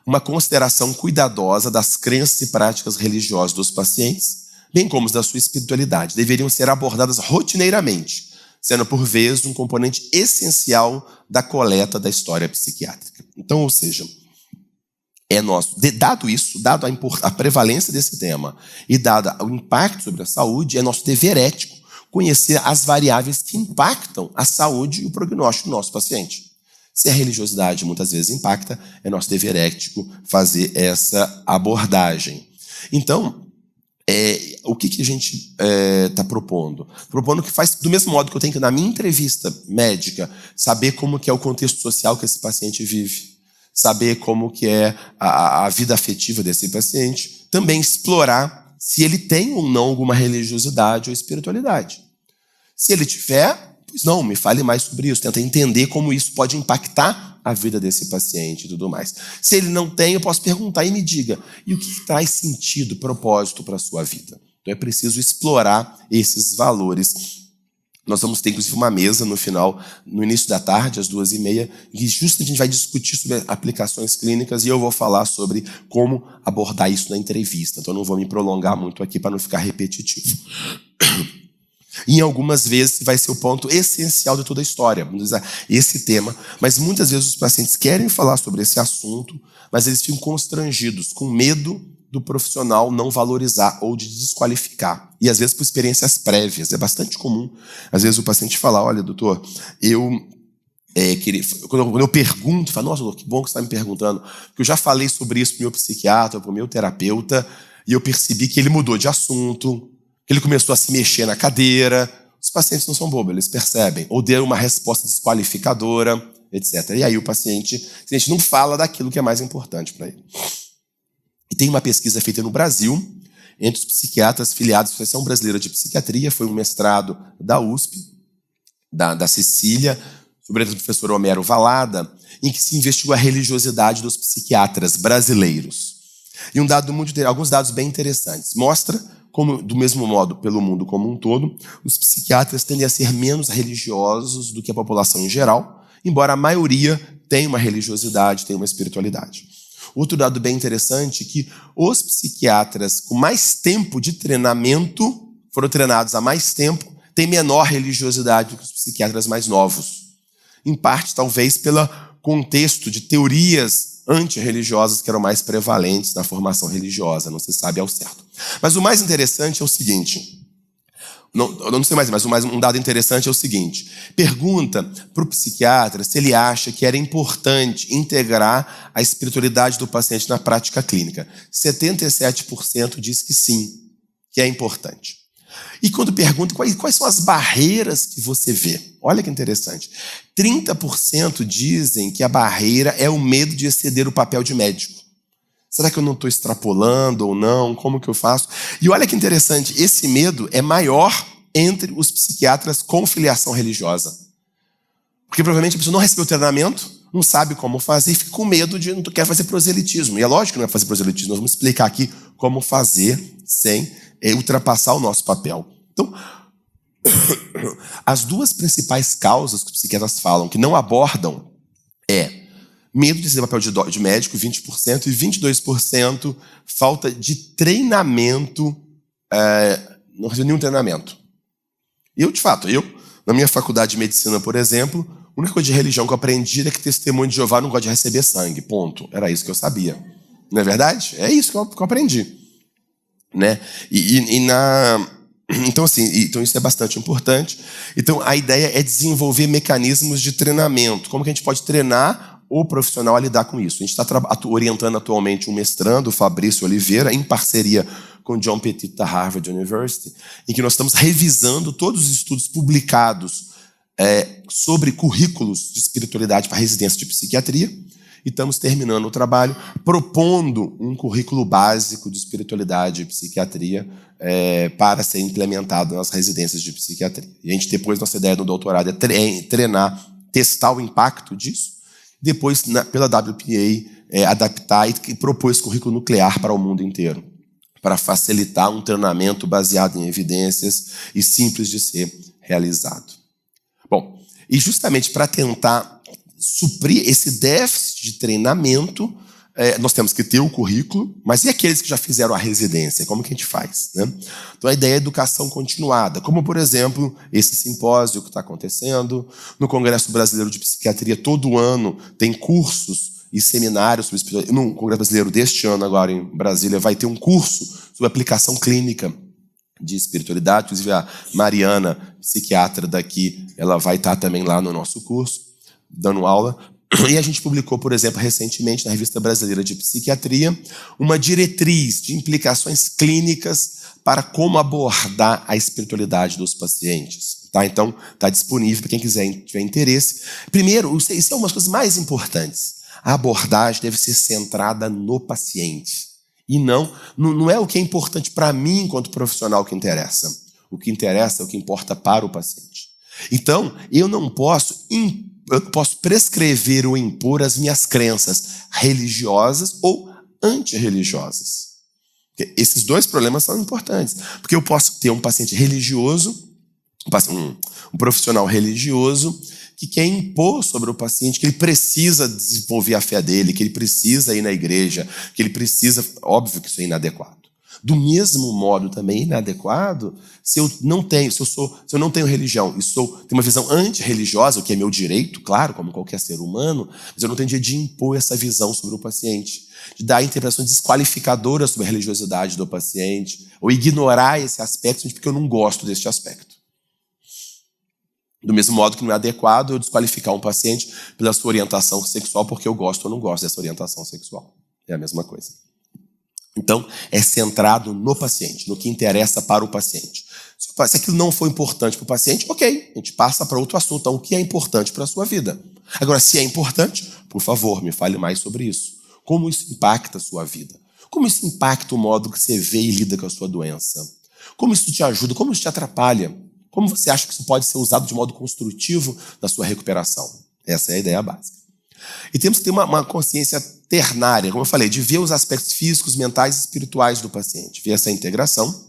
Uma consideração cuidadosa das crenças e práticas religiosas dos pacientes, bem como da sua espiritualidade, deveriam ser abordadas rotineiramente, sendo, por vezes, um componente essencial da coleta da história psiquiátrica. Então, ou seja, dado isso, dado a prevalência desse tema e dado o impacto sobre a saúde, é nosso dever ético conhecer as variáveis que impactam a saúde e o prognóstico do nosso paciente. Se a religiosidade muitas vezes impacta, é nosso dever ético fazer essa abordagem. Então, o que a gente está propondo? Propondo que faz do mesmo modo que eu tenho que, na minha entrevista médica, saber como que é o contexto social que esse paciente vive, saber como que é a vida afetiva desse paciente, também explorar se ele tem ou não alguma religiosidade ou espiritualidade. Se ele tiver, pois não, me fale mais sobre isso, tenta entender como isso pode impactar a vida desse paciente e tudo mais. Se ele não tem, eu posso perguntar e me diga, e o que traz sentido, propósito para a sua vida? Então é preciso explorar esses valores. Nós vamos ter, inclusive, uma mesa no final, no início da tarde, às 2h30, em que justamente a gente vai discutir sobre aplicações clínicas e eu vou falar sobre como abordar isso na entrevista. Então eu não vou me prolongar muito aqui para não ficar repetitivo. E em algumas vezes vai ser o ponto essencial de toda a história, vamos dizer, esse tema. Mas muitas vezes os pacientes querem falar sobre esse assunto, mas eles ficam constrangidos, com medo do profissional não valorizar ou de desqualificar. E às vezes por experiências prévias, é bastante comum. Às vezes o paciente fala, olha, doutor, quando eu pergunto, eu falo, nossa, doutor, que bom que você está me perguntando, porque eu já falei sobre isso para o meu psiquiatra, para o meu terapeuta, e eu percebi que ele mudou de assunto, que ele começou a se mexer na cadeira. Os pacientes não são bobos, eles percebem. Ou deu uma resposta desqualificadora, etc. E aí o paciente não fala daquilo que é mais importante para ele. E tem uma pesquisa feita no Brasil, entre os psiquiatras filiados à Associação Brasileira de Psiquiatria, foi um mestrado da USP, da Cecília, sobre o professor Homero Valada, em que se investigou a religiosidade dos psiquiatras brasileiros. E alguns dados bem interessantes. Mostra como, do mesmo modo, pelo mundo como um todo, os psiquiatras tendem a ser menos religiosos do que a população em geral, embora a maioria tenha uma religiosidade, tenha uma espiritualidade. Outro dado bem interessante é que os psiquiatras com mais tempo de treinamento, foram treinados há mais tempo, têm menor religiosidade do que os psiquiatras mais novos. Em parte, talvez, pelo contexto de teorias antirreligiosas que eram mais prevalentes na formação religiosa, não se sabe ao certo. Mas o mais interessante é o seguinte... Não sei mais, mas um dado interessante é o seguinte. Pergunta para o psiquiatra se ele acha que era importante integrar a espiritualidade do paciente na prática clínica. 77% diz que sim, que é importante. E quando pergunta quais são as barreiras que você vê, olha que interessante. 30% dizem que a barreira é o medo de exceder o papel de médico. Será que eu não estou extrapolando ou não? Como que eu faço? E olha que interessante, esse medo é maior entre os psiquiatras com filiação religiosa. Porque provavelmente a pessoa não recebeu treinamento, não sabe como fazer e fica com medo de não quer fazer proselitismo. E é lógico que não é fazer proselitismo, nós vamos explicar aqui como fazer sem ultrapassar o nosso papel. Então, as duas principais causas que os psiquiatras falam que não abordam é medo de ser papel de médico, 20%, e 22% falta de treinamento, não recebeu nenhum treinamento. De fato, na minha faculdade de medicina, por exemplo, a única coisa de religião que eu aprendi era que testemunho de Jeová não gosta de receber sangue, ponto. Era isso que eu sabia. Não é verdade? É isso que eu aprendi. Né? Então, assim, isso é bastante importante. Então, a ideia é desenvolver mecanismos de treinamento. Como que a gente pode treinar o profissional a lidar com isso? A gente está orientando atualmente um mestrando, o Fabrício Oliveira, em parceria com John Petit da Harvard University, em que nós estamos revisando todos os estudos publicados sobre currículos de espiritualidade para residência de psiquiatria, e estamos terminando o trabalho propondo um currículo básico de espiritualidade e psiquiatria para ser implementado nas residências de psiquiatria. E a gente, depois, nossa ideia no doutorado é treinar, testar o impacto disso, depois, pela WPA, adaptar e propor esse currículo nuclear para o mundo inteiro, para facilitar um treinamento baseado em evidências e simples de ser realizado. Bom, e justamente para tentar suprir esse déficit de treinamento, nós temos que ter o currículo, mas e aqueles que já fizeram a residência? Como que a gente faz? Né? Então a ideia é educação continuada, como, por exemplo, esse simpósio que está acontecendo. No Congresso Brasileiro de Psiquiatria, todo ano tem cursos e seminários sobre espiritualidade. No Congresso Brasileiro deste ano, agora em Brasília, vai ter um curso sobre aplicação clínica de espiritualidade. Inclusive a Mariana, psiquiatra daqui, ela vai estar também lá no nosso curso, dando aula. E a gente publicou, por exemplo, recentemente na Revista Brasileira de Psiquiatria, uma diretriz de implicações clínicas para como abordar a espiritualidade dos pacientes. Tá? Então, está disponível para quem tiver interesse. Primeiro, isso é uma das coisas mais importantes. A abordagem deve ser centrada no paciente. E não é o que é importante para mim enquanto profissional que interessa. O que interessa é o que importa para o paciente. Então, eu não posso prescrever ou impor as minhas crenças religiosas ou antirreligiosas. Esses dois problemas são importantes. Porque eu posso ter um paciente religioso, um profissional religioso, que quer impor sobre o paciente que ele precisa desenvolver a fé dele, que ele precisa ir na igreja, que ele precisa... Óbvio que isso é inadequado. Do mesmo modo, também é inadequado se eu não tenho religião e tenho uma visão antirreligiosa, o que é meu direito, claro, como qualquer ser humano, mas eu não tenho direito de impor essa visão sobre o paciente, de dar interpretações desqualificadoras sobre a religiosidade do paciente, ou ignorar esse aspecto porque eu não gosto deste aspecto. Do mesmo modo que não é adequado eu desqualificar um paciente pela sua orientação sexual porque eu gosto ou não gosto dessa orientação sexual. É a mesma coisa. Então, é centrado no paciente, no que interessa para o paciente. Se aquilo não for importante para o paciente, ok, a gente passa para outro assunto. Então, o que é importante para a sua vida? Agora, se é importante, por favor, me fale mais sobre isso. Como isso impacta a sua vida? Como isso impacta o modo que você vê e lida com a sua doença? Como isso te ajuda? Como isso te atrapalha? Como você acha que isso pode ser usado de modo construtivo na sua recuperação? Essa é a ideia básica. E temos que ter uma consciência ternária, como eu falei, de ver os aspectos físicos, mentais e espirituais do paciente, ver essa integração.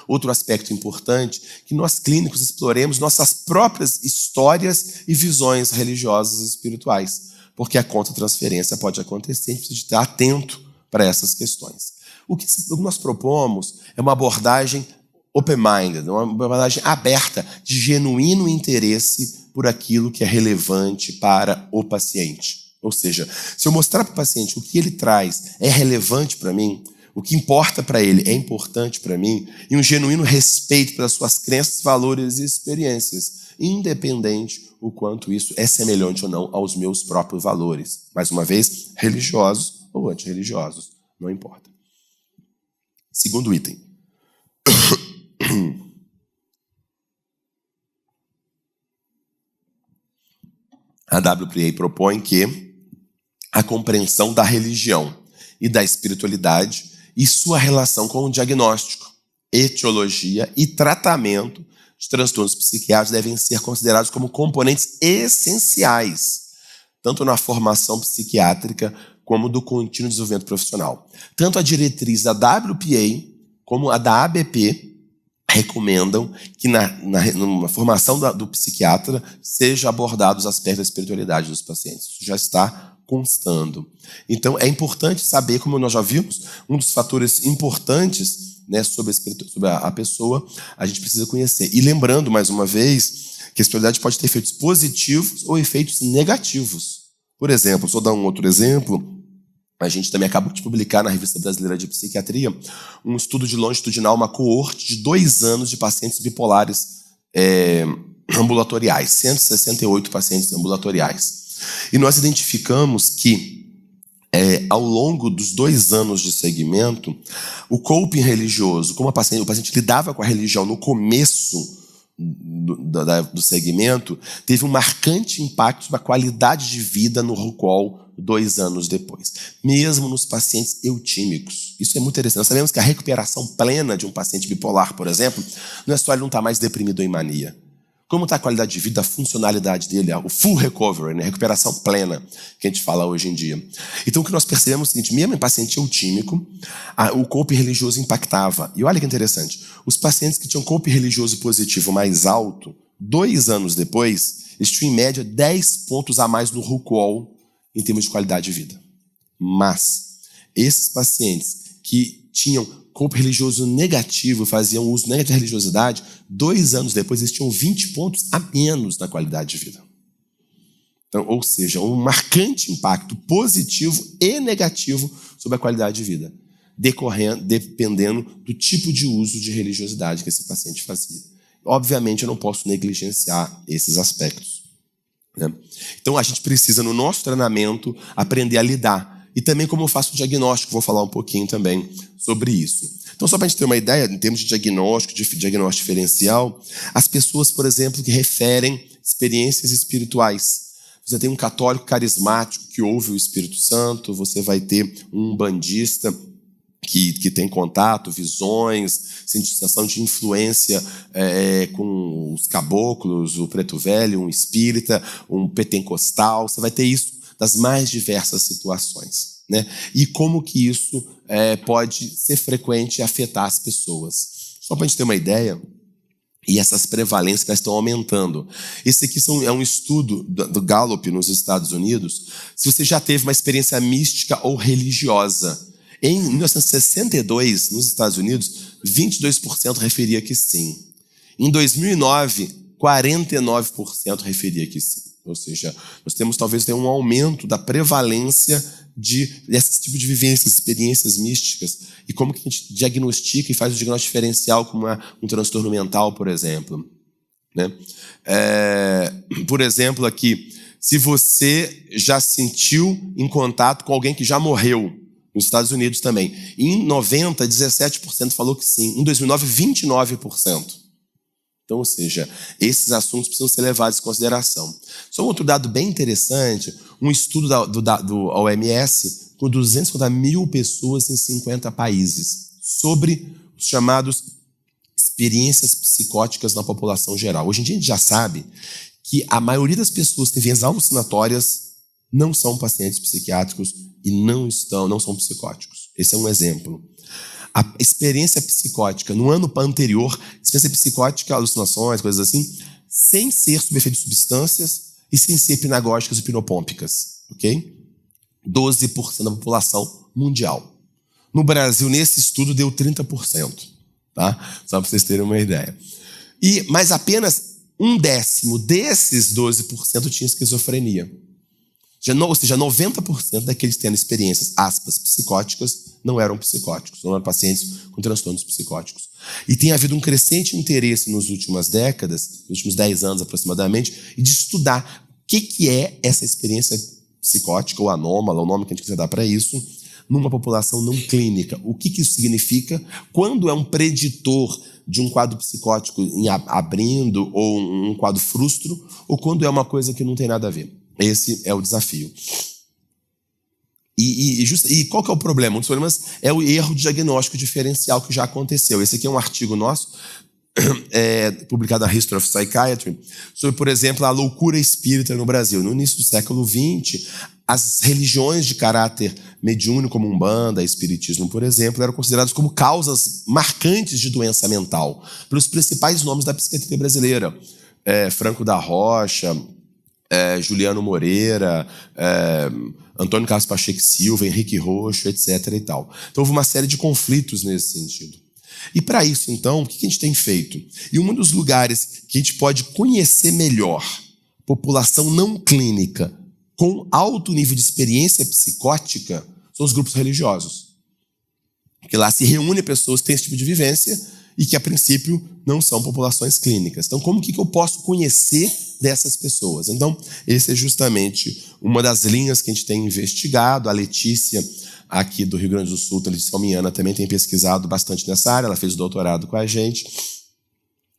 Outro aspecto importante, que nós clínicos exploremos nossas próprias histórias e visões religiosas e espirituais, porque a contra-transferência pode acontecer, a gente precisa estar atento para essas questões. O que nós propomos é uma abordagem open-minded, uma abordagem aberta, de genuíno interesse por aquilo que é relevante para o paciente. Ou seja, se eu mostrar para o paciente o que ele traz é relevante para mim, o que importa para ele é importante para mim, e um genuíno respeito pelas suas crenças, valores e experiências, independente o quanto isso é semelhante ou não aos meus próprios valores. Mais uma vez, religiosos ou antirreligiosos, não importa. Segundo item. A WPA propõe que a compreensão da religião e da espiritualidade e sua relação com o diagnóstico, etiologia e tratamento de transtornos psiquiátricos devem ser considerados como componentes essenciais, tanto na formação psiquiátrica como do contínuo desenvolvimento profissional. Tanto a diretriz da WPA como a da ABP recomendam que na formação do psiquiatra seja abordado os aspectos da espiritualidade dos pacientes. Isso já está constando. Então, é importante saber, como nós já vimos, um dos fatores importantes, né, sobre a pessoa, a gente precisa conhecer. E lembrando, mais uma vez, que a espiritualidade pode ter efeitos positivos ou efeitos negativos. Por exemplo, só dar um outro exemplo, a gente também acabou de publicar na Revista Brasileira de Psiquiatria um estudo de longitudinal, uma coorte de 2 anos de pacientes bipolares ambulatoriais, 168 pacientes ambulatoriais. E nós identificamos que, ao longo dos 2 anos de segmento, o coping religioso, como o paciente lidava com a religião no começo do segmento, teve um marcante impacto sobre a qualidade de vida no RUCOL 2 anos depois, mesmo nos pacientes eutímicos. Isso é muito interessante. Nós sabemos que a recuperação plena de um paciente bipolar, por exemplo, não é só ele não estar mais deprimido ou em mania. Como está a qualidade de vida, a funcionalidade dele, o full recovery, né? A recuperação plena, que a gente fala hoje em dia. Então, o que nós percebemos é o seguinte, mesmo em paciente eutímico, o coping religioso impactava. E olha que interessante, os pacientes que tinham coping religioso positivo mais alto, 2 anos depois, eles tinham em média 10 pontos a mais no RUCOL em termos de qualidade de vida. Mas, esses pacientes que tinham coping religioso negativo, faziam uso negativo da religiosidade, 2 anos depois eles tinham 20 pontos a menos na qualidade de vida. Então, ou seja, um marcante impacto positivo e negativo sobre a qualidade de vida, dependendo do tipo de uso de religiosidade que esse paciente fazia. Obviamente, eu não posso negligenciar esses aspectos, né? Então, a gente precisa, no nosso treinamento, aprender a lidar. E também como eu faço o diagnóstico, vou falar um pouquinho também sobre isso. Então, só para a gente ter uma ideia, em termos de diagnóstico diferencial, as pessoas, por exemplo, que referem experiências espirituais. Você tem um católico carismático que ouve o Espírito Santo, você vai ter um bandista que tem contato, visões, sensação de influência com os caboclos, o preto velho, um espírita, um pentecostal, você vai ter isso das mais diversas situações, né? E como que isso pode ser frequente e afetar as pessoas. Só para a gente ter uma ideia, e essas prevalências estão aumentando. Esse aqui é um estudo do Gallup nos Estados Unidos. Se você já teve uma experiência mística ou religiosa, em 1962, nos Estados Unidos, 22% referia que sim. Em 2009, 49% referia que sim. Ou seja, nós temos talvez um aumento da prevalência desse tipo de vivências, experiências místicas, e como que a gente diagnostica e faz o diagnóstico diferencial como um transtorno mental, por exemplo, né? Por exemplo, aqui, se você já sentiu em contato com alguém que já morreu, nos Estados Unidos também, em 90, 17% falou que sim, em 2009, 29%. Então, ou seja, esses assuntos precisam ser levados em consideração. Só um outro dado bem interessante, um estudo do OMS com 250 mil pessoas em 50 países, sobre os chamados experiências psicóticas na população geral. Hoje em dia a gente já sabe que a maioria das pessoas que têm viés alucinatórias não são pacientes psiquiátricos e não são psicóticos. Esse é um exemplo. A experiência psicótica no ano anterior, experiência psicótica, alucinações, coisas assim, sem ser sob efeito de substâncias e sem ser hipnagógicas e hipnopômpicas. ok? 12% da população mundial. No Brasil, nesse estudo, deu 30%, tá? Só para vocês terem uma ideia. Mas apenas 1/10 desses 12% tinha esquizofrenia. Ou seja, 90% daqueles tendo experiências, aspas, psicóticas, não eram psicóticos, não eram pacientes com transtornos psicóticos. E tem havido um crescente interesse nas últimas décadas, nos últimos 10 anos aproximadamente, de estudar o que é essa experiência psicótica ou anômala, o nome que a gente quiser dar para isso, numa população não clínica. O que isso significa? Quando é um preditor de um quadro psicótico abrindo ou um quadro frustro, ou quando é uma coisa que não tem nada a ver. Esse é o desafio. E qual que é o problema? Um dos problemas é o erro de diagnóstico diferencial que já aconteceu. Esse aqui é um artigo nosso, publicado na History of Psychiatry, sobre, por exemplo, a loucura espírita no Brasil. No início do século XX, as religiões de caráter mediúnico, como Umbanda, Espiritismo, por exemplo, eram consideradas como causas marcantes de doença mental, pelos principais nomes da psiquiatria brasileira. Franco da Rocha, Juliano Moreira, Antônio Carlos Pacheco Silva, Henrique Roxo, etc. e tal. Então houve uma série de conflitos nesse sentido. E para isso, então, o que a gente tem feito? E um dos lugares que a gente pode conhecer melhor população não clínica com alto nível de experiência psicótica são os grupos religiosos. Porque lá se reúnem pessoas que têm esse tipo de vivência e que, a princípio, não são populações clínicas. Então, como que eu posso conhecer dessas pessoas? Então, esse é justamente uma das linhas que a gente tem investigado. A Letícia, aqui do Rio Grande do Sul, a Letícia Almiana, também tem pesquisado bastante nessa área. Ela fez o doutorado com a gente.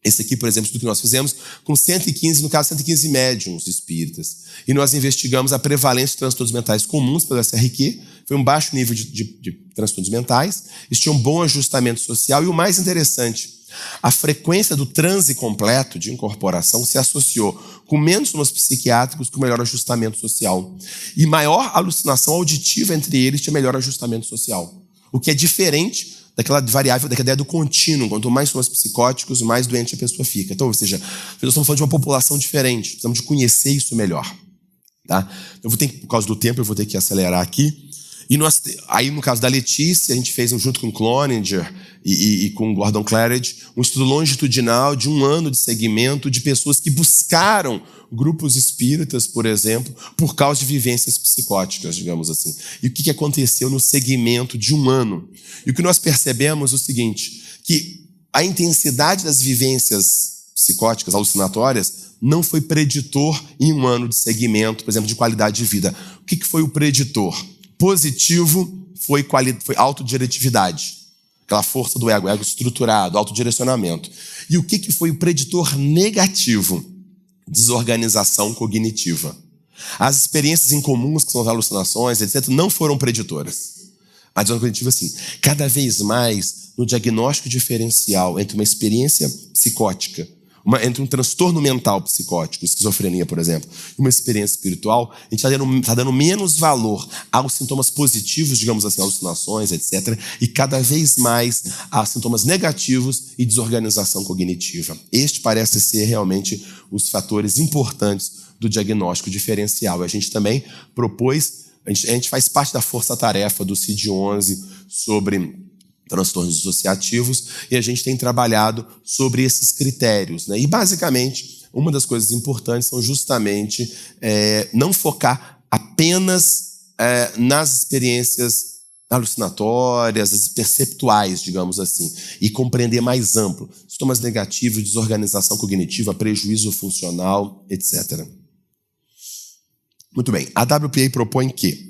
Esse aqui, por exemplo, tudo que nós fizemos com 115, no caso, 115 médiums espíritas. E nós investigamos a prevalência de transtornos mentais comuns pelo SRQ. Foi um baixo nível de transtornos mentais. Eles tinham um bom ajustamento social. E o mais interessante, a frequência do transe completo de incorporação se associou com menos sintomas psiquiátricos, com melhor ajustamento social. E maior alucinação auditiva entre eles tinha melhor ajustamento social. O que é diferente daquela variável, daquela ideia do contínuo. Quanto mais sintomas psicóticos, mais doente a pessoa fica. Então, ou seja, nós estamos falando de uma população diferente. Precisamos de conhecer isso melhor. Tá? Por causa do tempo, eu vou ter que acelerar aqui. E aí, no caso da Letícia, a gente fez, junto com Cloninger e com Gordon Claridge, um estudo longitudinal de 1 ano de segmento de pessoas que buscaram grupos espíritas, por exemplo, por causa de vivências psicóticas, digamos assim. E o que aconteceu no segmento de 1 ano? E o que nós percebemos é o seguinte, que a intensidade das vivências psicóticas, alucinatórias, não foi preditor em 1 ano de segmento, por exemplo, de qualidade de vida. O que foi o preditor? Positivo foi autodiretividade, aquela força do ego estruturado, autodirecionamento. E o que foi o preditor negativo? Desorganização cognitiva. As experiências incomuns, que são as alucinações, etc., não foram preditoras. A desorganização cognitiva, sim. Cada vez mais, no diagnóstico diferencial entre uma experiência psicótica, entre um transtorno mental psicótico, esquizofrenia, por exemplo, e uma experiência espiritual, a gente está dando menos valor aos sintomas positivos, digamos assim, alucinações, etc., e cada vez mais a sintomas negativos e desorganização cognitiva. Este parece ser realmente os fatores importantes do diagnóstico diferencial. A gente também propôs, a gente faz parte da força-tarefa do CID-11 sobre transtornos dissociativos, e a gente tem trabalhado sobre esses critérios, né? E, basicamente, uma das coisas importantes são justamente não focar apenas nas experiências alucinatórias, as perceptuais, digamos assim, e compreender mais amplo. Sintomas negativos, desorganização cognitiva, prejuízo funcional, etc. Muito bem. A WPA propõe que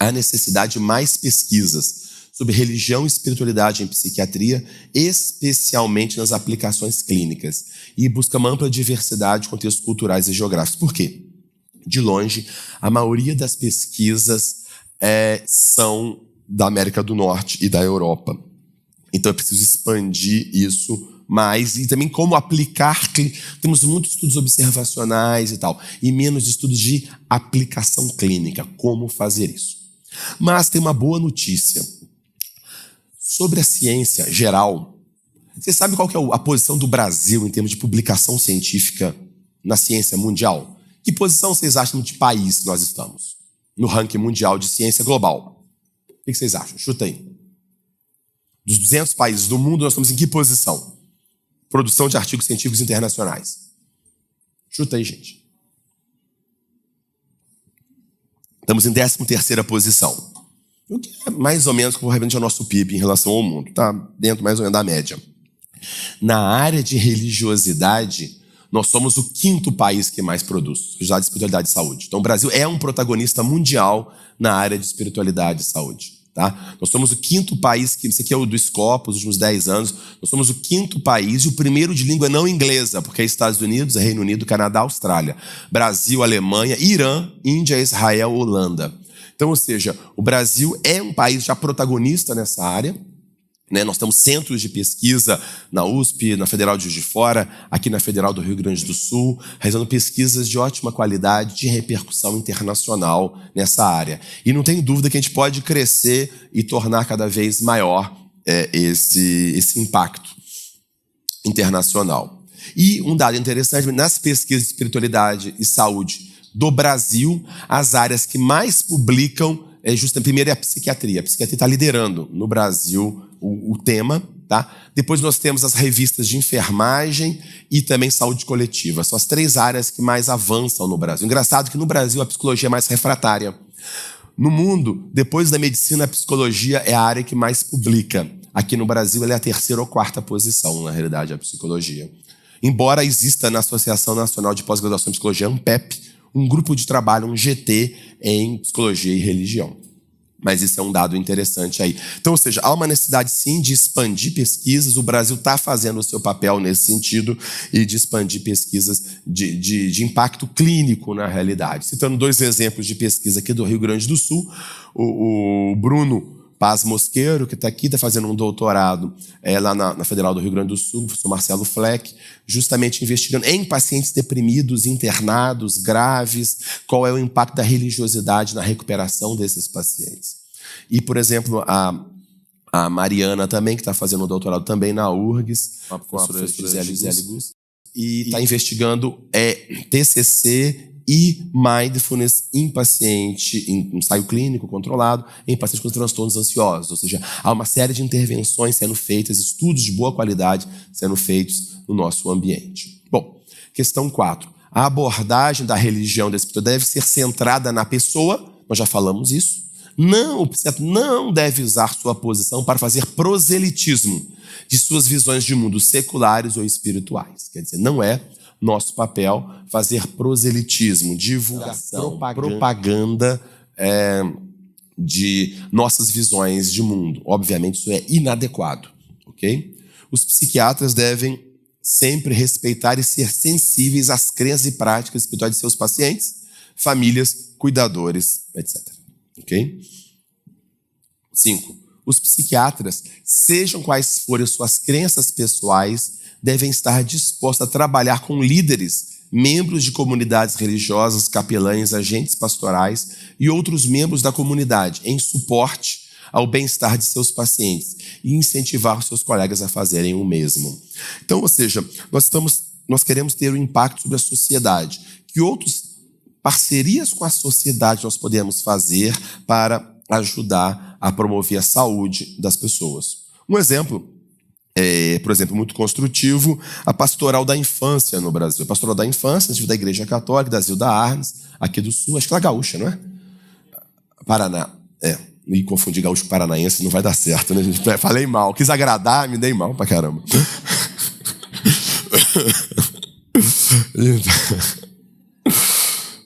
há necessidade de mais pesquisas sobre religião e espiritualidade em psiquiatria, especialmente nas aplicações clínicas, e busca uma ampla diversidade de contextos culturais e geográficos. Por quê? De longe, a maioria das pesquisas são da América do Norte e da Europa. Então é preciso expandir isso mais, e também como aplicar. Temos muitos estudos observacionais e tal, e menos estudos de aplicação clínica, como fazer isso. Mas tem uma boa notícia. Sobre a ciência geral, você sabe qual que é a posição do Brasil em termos de publicação científica na ciência mundial? Que posição vocês acham de país que nós estamos? No ranking mundial de ciência global. O que vocês acham? Chuta aí. Dos 200 países do mundo, nós estamos em que posição? Produção de artigos científicos internacionais. Chuta aí, gente. Estamos em 13ª posição. O que é mais ou menos correspondente ao nosso PIB em relação ao mundo. Está dentro mais ou menos da média. Na área de religiosidade, nós somos o 5º país que mais produz religiosidade, espiritualidade e saúde. Então, o Brasil é um protagonista mundial na área de espiritualidade e saúde. Tá? Nós somos o 5º país, isso aqui é o do Scopus, os últimos 10 anos, nós somos o 5º país e o primeiro de língua não inglesa, porque é Estados Unidos, Reino Unido, Canadá, Austrália, Brasil, Alemanha, Irã, Índia, Israel, Holanda. Então, ou seja, o Brasil é um país já protagonista nessa área, né? Nós temos centros de pesquisa na USP, na Federal de Juiz de Fora, aqui na Federal do Rio Grande do Sul, realizando pesquisas de ótima qualidade, de repercussão internacional nessa área. E não tenho dúvida que a gente pode crescer e tornar cada vez maior esse impacto internacional. E um dado interessante, nas pesquisas de espiritualidade e saúde do Brasil, as áreas que mais publicam primeiro é a psiquiatria. A psiquiatria está liderando no Brasil o tema, tá? Depois nós temos as revistas de enfermagem e também saúde coletiva. São as 3 áreas que mais avançam no Brasil. Engraçado que no Brasil a psicologia é mais refratária. No mundo, depois da medicina, a psicologia é a área que mais publica. Aqui no Brasil ela é a 3ª ou 4ª posição, na realidade, a psicologia. Embora exista na Associação Nacional de Pós-Graduação em Psicologia, ANPEP, um grupo de trabalho, um GT em psicologia e religião. Mas isso é um dado interessante aí. Então, ou seja, há uma necessidade sim de expandir pesquisas, o Brasil está fazendo o seu papel nesse sentido e de expandir pesquisas de impacto clínico na realidade. Citando 2 exemplos de pesquisa aqui do Rio Grande do Sul, o Bruno Paz Mosqueiro, que está aqui, está fazendo um doutorado lá na Federal do Rio Grande do Sul, o professor Marcelo Fleck, justamente investigando em pacientes deprimidos, internados, graves, qual é o impacto da religiosidade na recuperação desses pacientes. E, por exemplo, a Mariana também, que está fazendo um doutorado também na URGS, com a professora Gisele Gus, e está investigando TCC e mindfulness em paciente, em ensaio clínico controlado, em pacientes com transtornos ansiosos. Ou seja, há uma série de intervenções sendo feitas, estudos de boa qualidade sendo feitos no nosso ambiente. Bom, questão 4. A abordagem da religião da espiritualidade deve ser centrada na pessoa, nós já falamos isso. Não, o psiquiatra não deve usar sua posição para fazer proselitismo de suas visões de mundo seculares ou espirituais. Quer dizer, não é nosso papel fazer proselitismo, divulgação, propaganda de nossas visões de mundo. Obviamente, isso é inadequado, ok? Os psiquiatras devem sempre respeitar e ser sensíveis às crenças e práticas espirituais de seus pacientes, famílias, cuidadores, etc. Ok? 5. Os psiquiatras, sejam quais forem suas crenças pessoais, devem estar dispostos a trabalhar com líderes, membros de comunidades religiosas, capelães, agentes pastorais e outros membros da comunidade em suporte ao bem-estar de seus pacientes e incentivar os seus colegas a fazerem o mesmo. Então, ou seja, nós queremos ter um impacto sobre a sociedade. Que outras parcerias com a sociedade nós podemos fazer para ajudar a promover a saúde das pessoas? Um exemplo, por exemplo, muito construtivo, a Pastoral da Infância no Brasil. A Pastoral da Infância, da Igreja Católica, da Zilda Arnes, aqui do Sul, acho que ela é gaúcha, não é? Paraná, e confundir gaúcho com paranaense não vai dar certo, né, gente? Falei mal, quis agradar, me dei mal pra caramba.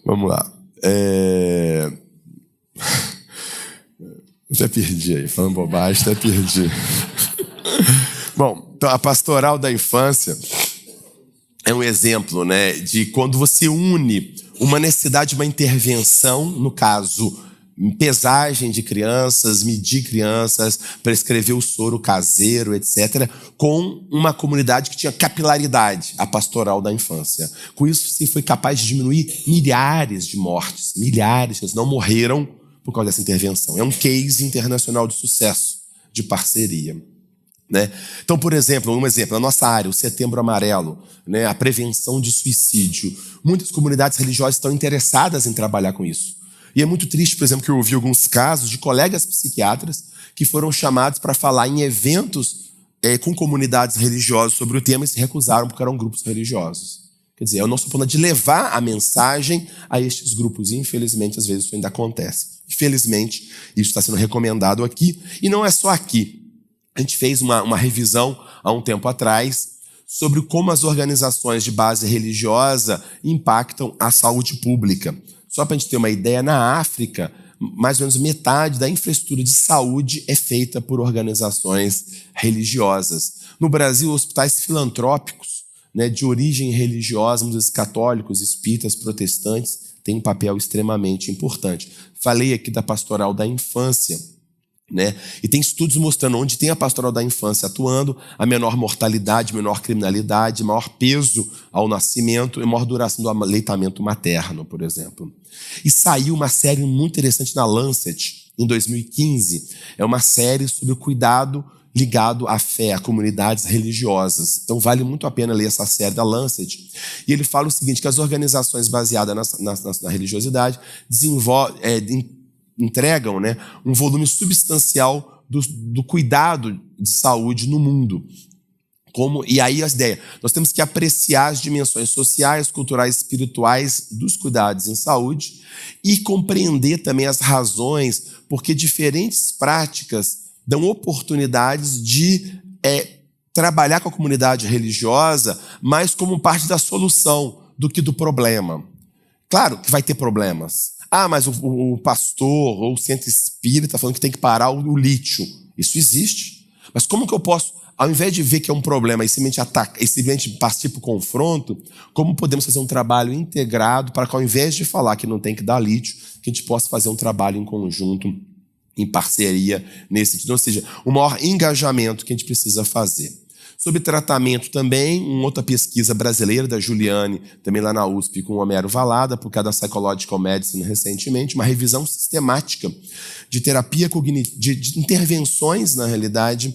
Vamos lá. Até perdi aí, falando bobagem, até perdi. Bom, então a Pastoral da Infância é um exemplo, né, de quando você une uma necessidade de uma intervenção, no caso, pesagem de crianças, medir crianças, prescrever o soro caseiro, etc., com uma comunidade que tinha capilaridade, a Pastoral da Infância. Com isso, se foi capaz de diminuir milhares de mortes, milhares de pessoas não morreram por causa dessa intervenção. É um case internacional de sucesso, de parceria. né? Então, por exemplo, na nossa área, o Setembro Amarelo, né, a prevenção de suicídio, muitas comunidades religiosas estão interessadas em trabalhar com isso. E é muito triste, por exemplo, que eu ouvi alguns casos de colegas psiquiatras que foram chamados para falar em eventos com comunidades religiosas sobre o tema e se recusaram porque eram grupos religiosos. Quer dizer, é o nosso plano de levar a mensagem a estes grupos. E, infelizmente, às vezes isso ainda acontece. Infelizmente, isso está sendo recomendado aqui. E não é só aqui. A gente fez uma revisão há um tempo atrás sobre como as organizações de base religiosa impactam a saúde pública. Só para a gente ter uma ideia, na África, mais ou menos metade da infraestrutura de saúde é feita por organizações religiosas. No Brasil, hospitais filantrópicos, né, de origem religiosa, muitas vezes católicos, espíritas, protestantes, têm um papel extremamente importante. Falei aqui da pastoral da infância, né? E tem estudos mostrando onde tem a pastoral da infância atuando, a menor mortalidade, menor criminalidade, maior peso ao nascimento e maior duração do aleitamento materno, por exemplo. E saiu uma série muito interessante na Lancet, em 2015. É uma série sobre o cuidado ligado à fé, a comunidades religiosas. Então vale muito a pena ler essa série da Lancet. E ele fala o seguinte, que as organizações baseadas na religiosidade entregam, né, um volume substancial do cuidado de saúde no mundo. E aí a ideia, nós temos que apreciar as dimensões sociais, culturais, espirituais dos cuidados em saúde e compreender também as razões porque diferentes práticas dão oportunidades de trabalhar com a comunidade religiosa mais como parte da solução do que do problema. Claro que vai ter problemas. Mas o pastor ou o centro espírita está falando que tem que parar o lítio. Isso existe. Mas como que eu posso, ao invés de ver que é um problema e simplesmente partir para o confronto, como podemos fazer um trabalho integrado para que, ao invés de falar que não tem que dar lítio, que a gente possa fazer um trabalho em conjunto, em parceria nesse sentido. Ou seja, o maior engajamento que a gente precisa fazer. Sobre tratamento também, uma outra pesquisa brasileira da Juliane, também lá na USP, com o Homero Valada, por causa da Psychological Medicine recentemente, uma revisão sistemática de terapia cognitiva, de intervenções, na realidade,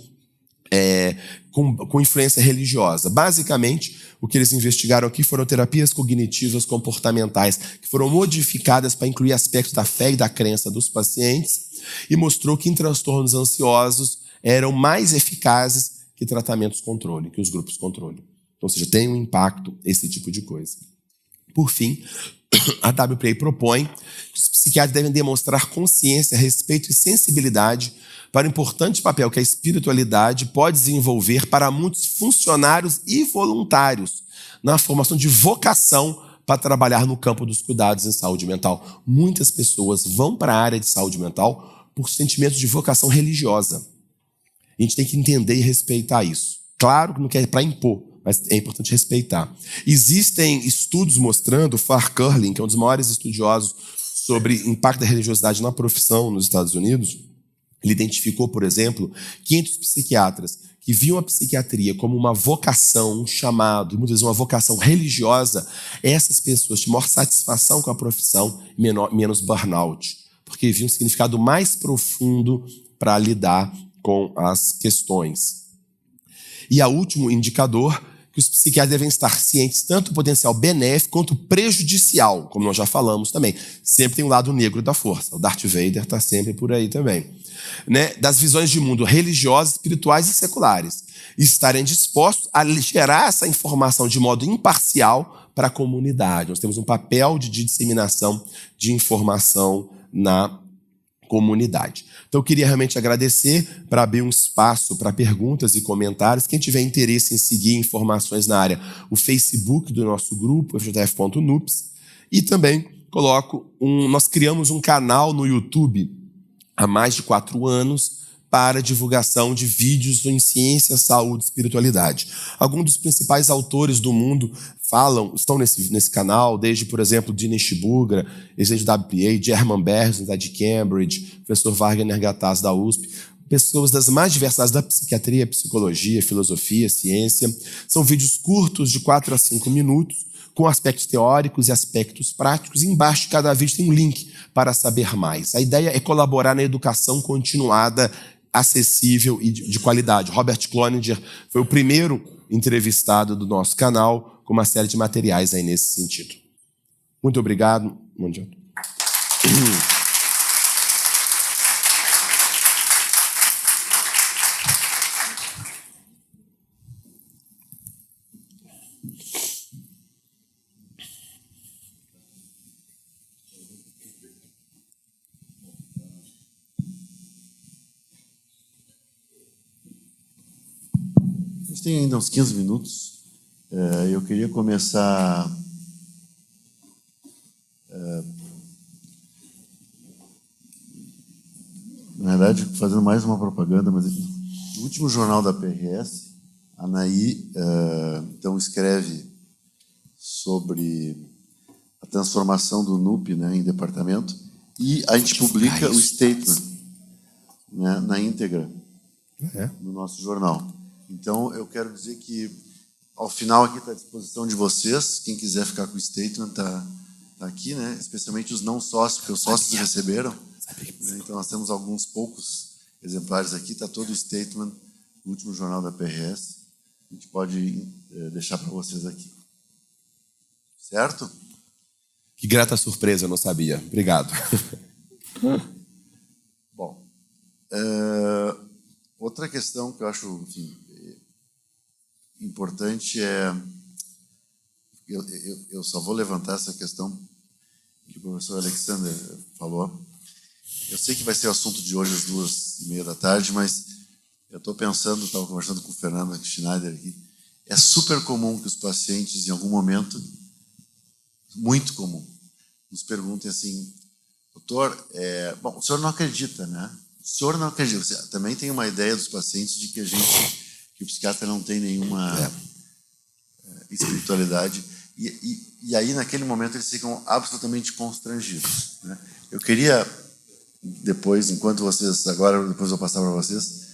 com influência religiosa. Basicamente, o que eles investigaram aqui foram terapias cognitivas comportamentais, que foram modificadas para incluir aspectos da fé e da crença dos pacientes, e mostrou que em transtornos ansiosos eram mais eficazes que tratamentos controle, que os grupos controle. Então, ou seja, tem um impacto esse tipo de coisa. Por fim, a WPA propõe que os psiquiatras devem demonstrar consciência, respeito e sensibilidade para o importante papel que a espiritualidade pode desenvolver para muitos funcionários e voluntários na formação de vocação para trabalhar no campo dos cuidados em saúde mental. Muitas pessoas vão para a área de saúde mental por sentimento de vocação religiosa. A gente tem que entender e respeitar isso. Claro que não quer para impor, mas é importante respeitar. Existem estudos mostrando, Farr Curling, que é um dos maiores estudiosos sobre impacto da religiosidade na profissão nos Estados Unidos, ele identificou, por exemplo, 500 psiquiatras que viam a psiquiatria como uma vocação, um chamado, muitas vezes uma vocação religiosa. Essas pessoas tinham maior satisfação com a profissão e menos burnout, porque viam um significado mais profundo para lidar com as questões. E o último indicador, que os psiquiatras devem estar cientes tanto do potencial benéfico quanto prejudicial, como nós já falamos também. Sempre tem um lado negro da força. O Darth Vader está sempre por aí também. Né? Das visões de mundo religiosas, espirituais e seculares. E estarem dispostos a gerar essa informação de modo imparcial para a comunidade. Nós temos um papel de disseminação de informação na comunidade. Então, eu queria realmente agradecer para abrir um espaço para perguntas e comentários. Quem tiver interesse em seguir informações na área, o Facebook do nosso grupo, fjf.nups, e também nós criamos um canal no YouTube há mais de 4 anos para divulgação de vídeos em ciência, saúde e espiritualidade. Alguns dos principais autores do mundo estão nesse canal, desde, por exemplo, Dinesh Bugra, ex da WPA, German Bergs, de Cambridge, professor Wagner Gattas, da USP, pessoas das mais diversas da psiquiatria, psicologia, filosofia, ciência. São vídeos curtos, de 4 a 5 minutos, com aspectos teóricos e aspectos práticos. E embaixo de cada vídeo tem um link para saber mais. A ideia é colaborar na educação continuada acessível e de qualidade. Robert Cloninger foi o primeiro entrevistado do nosso canal com uma série de materiais aí nesse sentido. Muito obrigado. Bom dia. A gente tem ainda uns 15 minutos. Eu queria começar na verdade, fazendo mais uma propaganda, mas no último jornal da PRS, a Anaí então escreve sobre a transformação do NUP, né, em departamento, e a gente publica o statement, né, na íntegra no nosso jornal. Então, eu quero dizer que, ao final, aqui está à disposição de vocês. Quem quiser ficar com o statement está aqui, né? Especialmente os não sócios, porque os sócios receberam. Então, nós temos alguns poucos exemplares aqui. Está todo o statement, o último jornal da PRS. A gente pode deixar para vocês aqui. Certo? Que grata surpresa, eu não sabia. Obrigado. Bom, outra questão que eu acho, enfim, importante é... Eu só vou levantar essa questão que o professor Alexander falou. Eu sei que vai ser o assunto de hoje às 2:30 da tarde, mas eu estou pensando, estava conversando com o Fernando Schneider aqui, é super comum que os pacientes, em algum momento, muito comum, nos perguntem assim: doutor, bom, o senhor não acredita, né? O senhor não acredita. Você também tem uma ideia dos pacientes de que que o psiquiatra não tem nenhuma espiritualidade. E aí, naquele momento, eles ficam absolutamente constrangidos, né? Eu queria, depois, depois eu vou passar para vocês,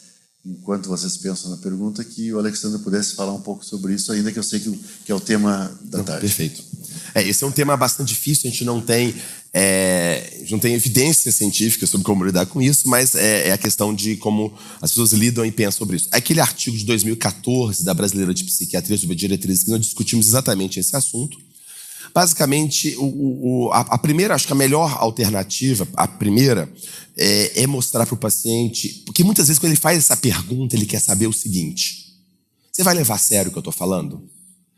enquanto vocês pensam na pergunta, que o Alexandre pudesse falar um pouco sobre isso, ainda que eu sei que é o tema da tarde. Perfeito. Esse é um tema bastante difícil, a gente não tem evidência científica sobre como lidar com isso, mas é a questão de como as pessoas lidam e pensam sobre isso. Aquele artigo de 2014 da Brasileira de Psiquiatria sobre diretrizes, que nós discutimos exatamente esse assunto. Basicamente, a primeira, acho que a melhor alternativa, a primeira, é mostrar para o paciente, porque muitas vezes quando ele faz essa pergunta, ele quer saber o seguinte: você vai levar a sério o que eu estou falando?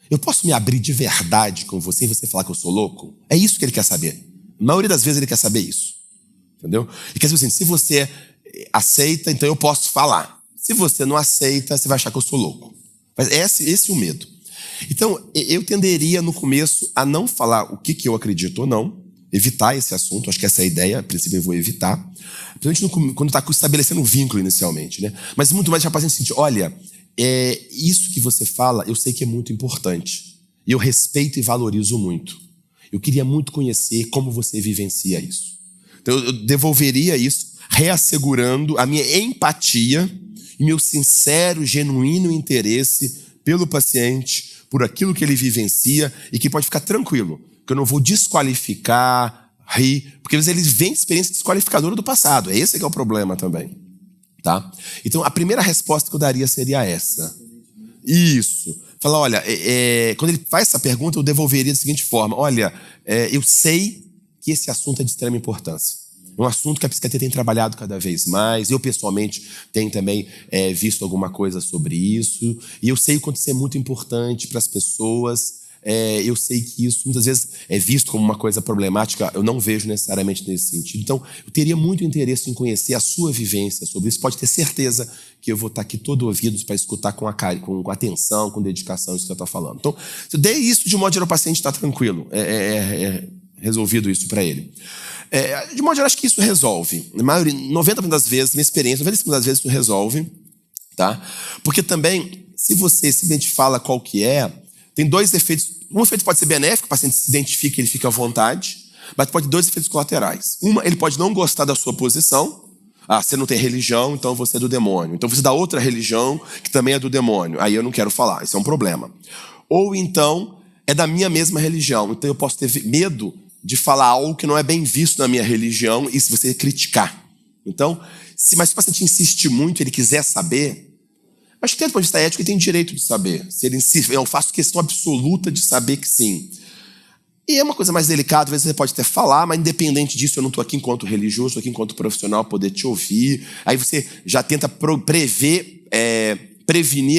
Eu posso me abrir de verdade com você e você falar que eu sou louco? É isso que ele quer saber. A maioria das vezes ele quer saber isso. Entendeu? E quer dizer assim, se você aceita, então eu posso falar. Se você não aceita, você vai achar que eu sou louco. Mas esse é o medo. Então, eu tenderia no começo a não falar o que eu acredito ou não, evitar esse assunto, acho que essa é a ideia, a princípio eu vou evitar. Principalmente quando está estabelecendo um vínculo inicialmente, né? Mas muito mais já para o paciente sentir: olha, isso que você fala, eu sei que é muito importante. E eu respeito e valorizo muito. Eu queria muito conhecer como você vivencia isso. Então, eu devolveria isso, reassegurando a minha empatia e meu sincero, genuíno interesse pelo paciente, por aquilo que ele vivencia, e que pode ficar tranquilo, que eu não vou desqualificar, rir, porque às vezes eles vêm de experiência desqualificadora do passado. Esse que é o problema também. Tá? Então, a primeira resposta que eu daria seria essa. Isso. Falar: olha, quando ele faz essa pergunta, eu devolveria da seguinte forma: olha, eu sei que esse assunto é de extrema importância. É um assunto que a psiquiatria tem trabalhado cada vez mais. Eu, pessoalmente, tenho também visto alguma coisa sobre isso. E eu sei o quanto isso é muito importante para as pessoas. Eu sei que isso muitas vezes é visto como uma coisa problemática. Eu não vejo necessariamente nesse sentido. Então, eu teria muito interesse em conhecer a sua vivência sobre isso. Pode ter certeza que eu vou estar aqui todo ouvidos para escutar com atenção, com dedicação, isso que eu estou falando. Então, se eu dei isso, de modo geral, o paciente está tranquilo. Resolvido isso para ele. De modo geral, acho que isso resolve. Na maioria, 90% das vezes, minha experiência, 90% das vezes isso resolve. Tá? Porque também, se você simplesmente fala qual que tem dois efeitos. Um efeito pode ser benéfico, o paciente se identifica, ele fica à vontade, mas pode ter dois efeitos colaterais. Ele pode não gostar da sua posição. Você não tem religião, então você é do demônio. Então você dá outra religião que também é do demônio. Aí eu não quero falar, isso é um problema. Ou então, é da minha mesma religião, então eu posso ter medo de falar algo que não é bem visto na minha religião, e se você criticar. Então, mas se o paciente insiste muito, ele quiser saber, acho que do ponto de vista ético ele tem direito de saber. Se ele insiste, eu faço questão absoluta de saber que sim. E é uma coisa mais delicada, às vezes você pode até falar, mas independente disso, eu não estou aqui enquanto religioso, estou aqui enquanto profissional, poder te ouvir. Aí você já tenta prevenir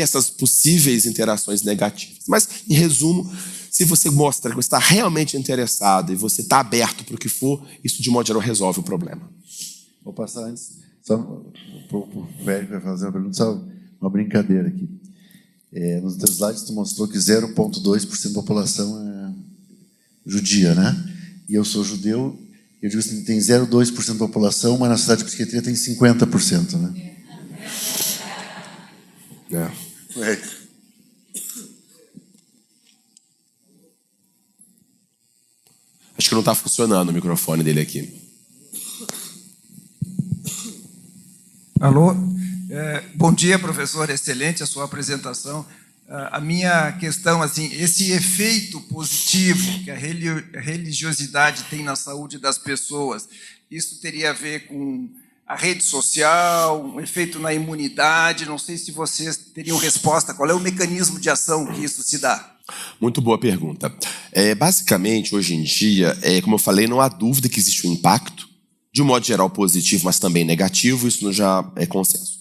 essas possíveis interações negativas. Mas, em resumo, se você mostra que você está realmente interessado e você está aberto para o que for, isso de modo geral resolve o problema. Vou passar antes, só para o Félix vai fazer uma pergunta, só uma brincadeira aqui. Nos teus slides tu mostrou que 0,2% da população é judia, né? E eu sou judeu, eu digo assim, tem 0,2% da população, mas na Sociedade de Psiquiatria tem 50%, né? Acho que não está funcionando o microfone dele aqui. Alô? Bom dia, professor. Excelente a sua apresentação. A minha questão, assim, esse efeito positivo que a religiosidade tem na saúde das pessoas, isso teria a ver com a rede social, um efeito na imunidade? Não sei se vocês teriam resposta. Qual é o mecanismo de ação que isso se dá? Muito boa pergunta. Basicamente, hoje em dia, como eu falei, não há dúvida que existe um impacto, de um modo geral positivo, mas também negativo, isso já é consenso.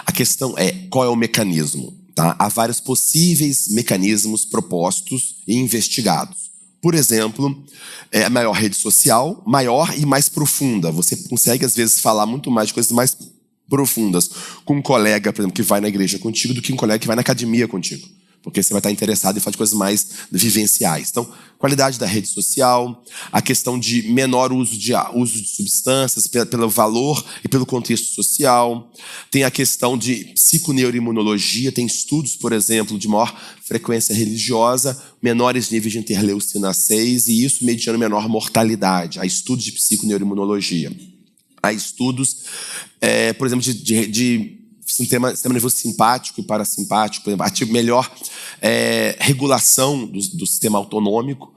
A questão é qual é o mecanismo. Tá? Há vários possíveis mecanismos propostos e investigados. Por exemplo, a maior rede social, maior e mais profunda. Você consegue, às vezes, falar muito mais de coisas mais profundas com um colega, por exemplo, que vai na igreja contigo, do que um colega que vai na academia contigo. Porque você vai estar interessado em fazer coisas mais vivenciais. Então, qualidade da rede social, a questão de menor uso de substâncias pelo valor e pelo contexto social. Tem a questão de psiconeuroimunologia, tem estudos, por exemplo, de maior frequência religiosa, menores níveis de interleucina 6 e isso mediando menor mortalidade. Há estudos de psiconeuroimunologia. Há estudos, por exemplo, de sistema nervoso simpático e parasimpático, por exemplo, melhor regulação do sistema autonômico,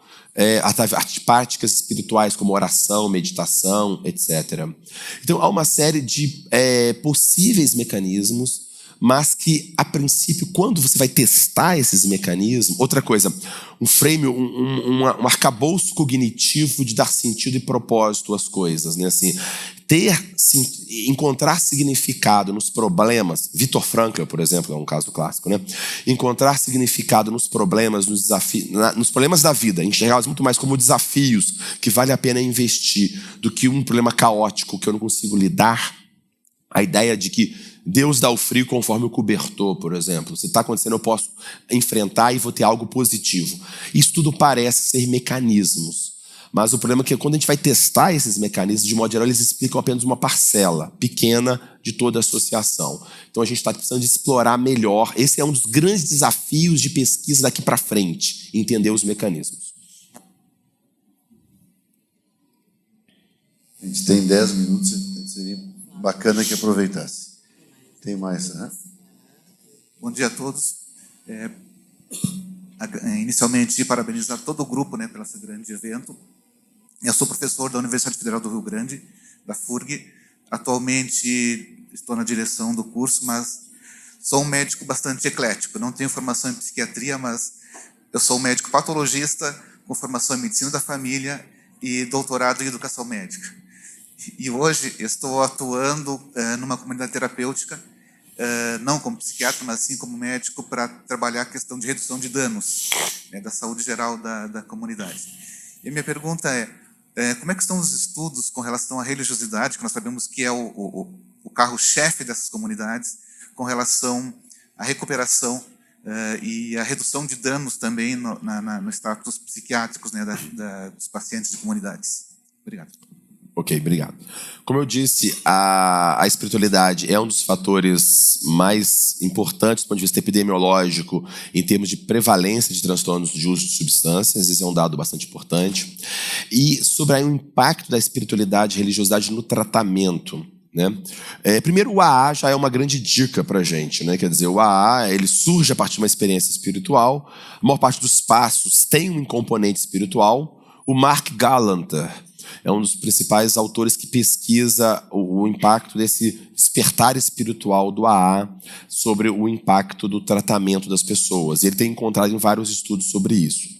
práticas espirituais como oração, meditação, etc. Então, há uma série de possíveis mecanismos, mas que, a princípio, quando você vai testar esses mecanismos... Outra coisa, um arcabouço cognitivo de dar sentido e propósito às coisas, né? Assim, encontrar significado nos problemas. Viktor Frankl, por exemplo, é um caso clássico, né? Encontrar significado nos problemas, nos desafios, nos problemas da vida, enxergá-los muito mais como desafios que vale a pena investir do que um problema caótico que eu não consigo lidar. A ideia de que Deus dá o frio conforme o cobertor, por exemplo. Se está acontecendo, eu posso enfrentar e vou ter algo positivo. Isso tudo parece ser mecanismos. Mas o problema é que quando a gente vai testar esses mecanismos, de modo geral, eles explicam apenas uma parcela pequena de toda a associação. Então a gente está precisando de explorar melhor. Esse é um dos grandes desafios de pesquisa daqui para frente, entender os mecanismos. A gente tem 10 minutos, seria bacana que aproveitasse. Tem mais, né? Bom dia a todos. Inicialmente, parabenizar todo o grupo, né, pelo esse grande evento. Eu sou professor da Universidade Federal do Rio Grande, da FURG. Atualmente estou na direção do curso, mas sou um médico bastante eclético. Não tenho formação em psiquiatria, mas eu sou um médico patologista com formação em medicina da família e doutorado em educação médica. E hoje estou atuando numa comunidade terapêutica, não como psiquiatra, mas sim como médico, para trabalhar a questão de redução de danos, né, da saúde geral da comunidade. E a minha pergunta como é que estão os estudos com relação à religiosidade, que nós sabemos que é o carro-chefe dessas comunidades, com relação à recuperação e à redução de danos também no status psiquiátricos, né, dos pacientes de comunidades? Obrigado. Ok, obrigado. Como eu disse, a espiritualidade é um dos fatores mais importantes do ponto de vista epidemiológico em termos de prevalência de transtornos de uso de substâncias. Esse é um dado bastante importante. E sobre o impacto da espiritualidade e religiosidade no tratamento, né? Primeiro, o AA já é uma grande dica para a gente, né? Quer dizer, o AA ele surge a partir de uma experiência espiritual. A maior parte dos passos tem um componente espiritual. O Mark Galanter, é um dos principais autores que pesquisa o impacto desse despertar espiritual do AA sobre o impacto do tratamento das pessoas. E ele tem encontrado em vários estudos sobre isso.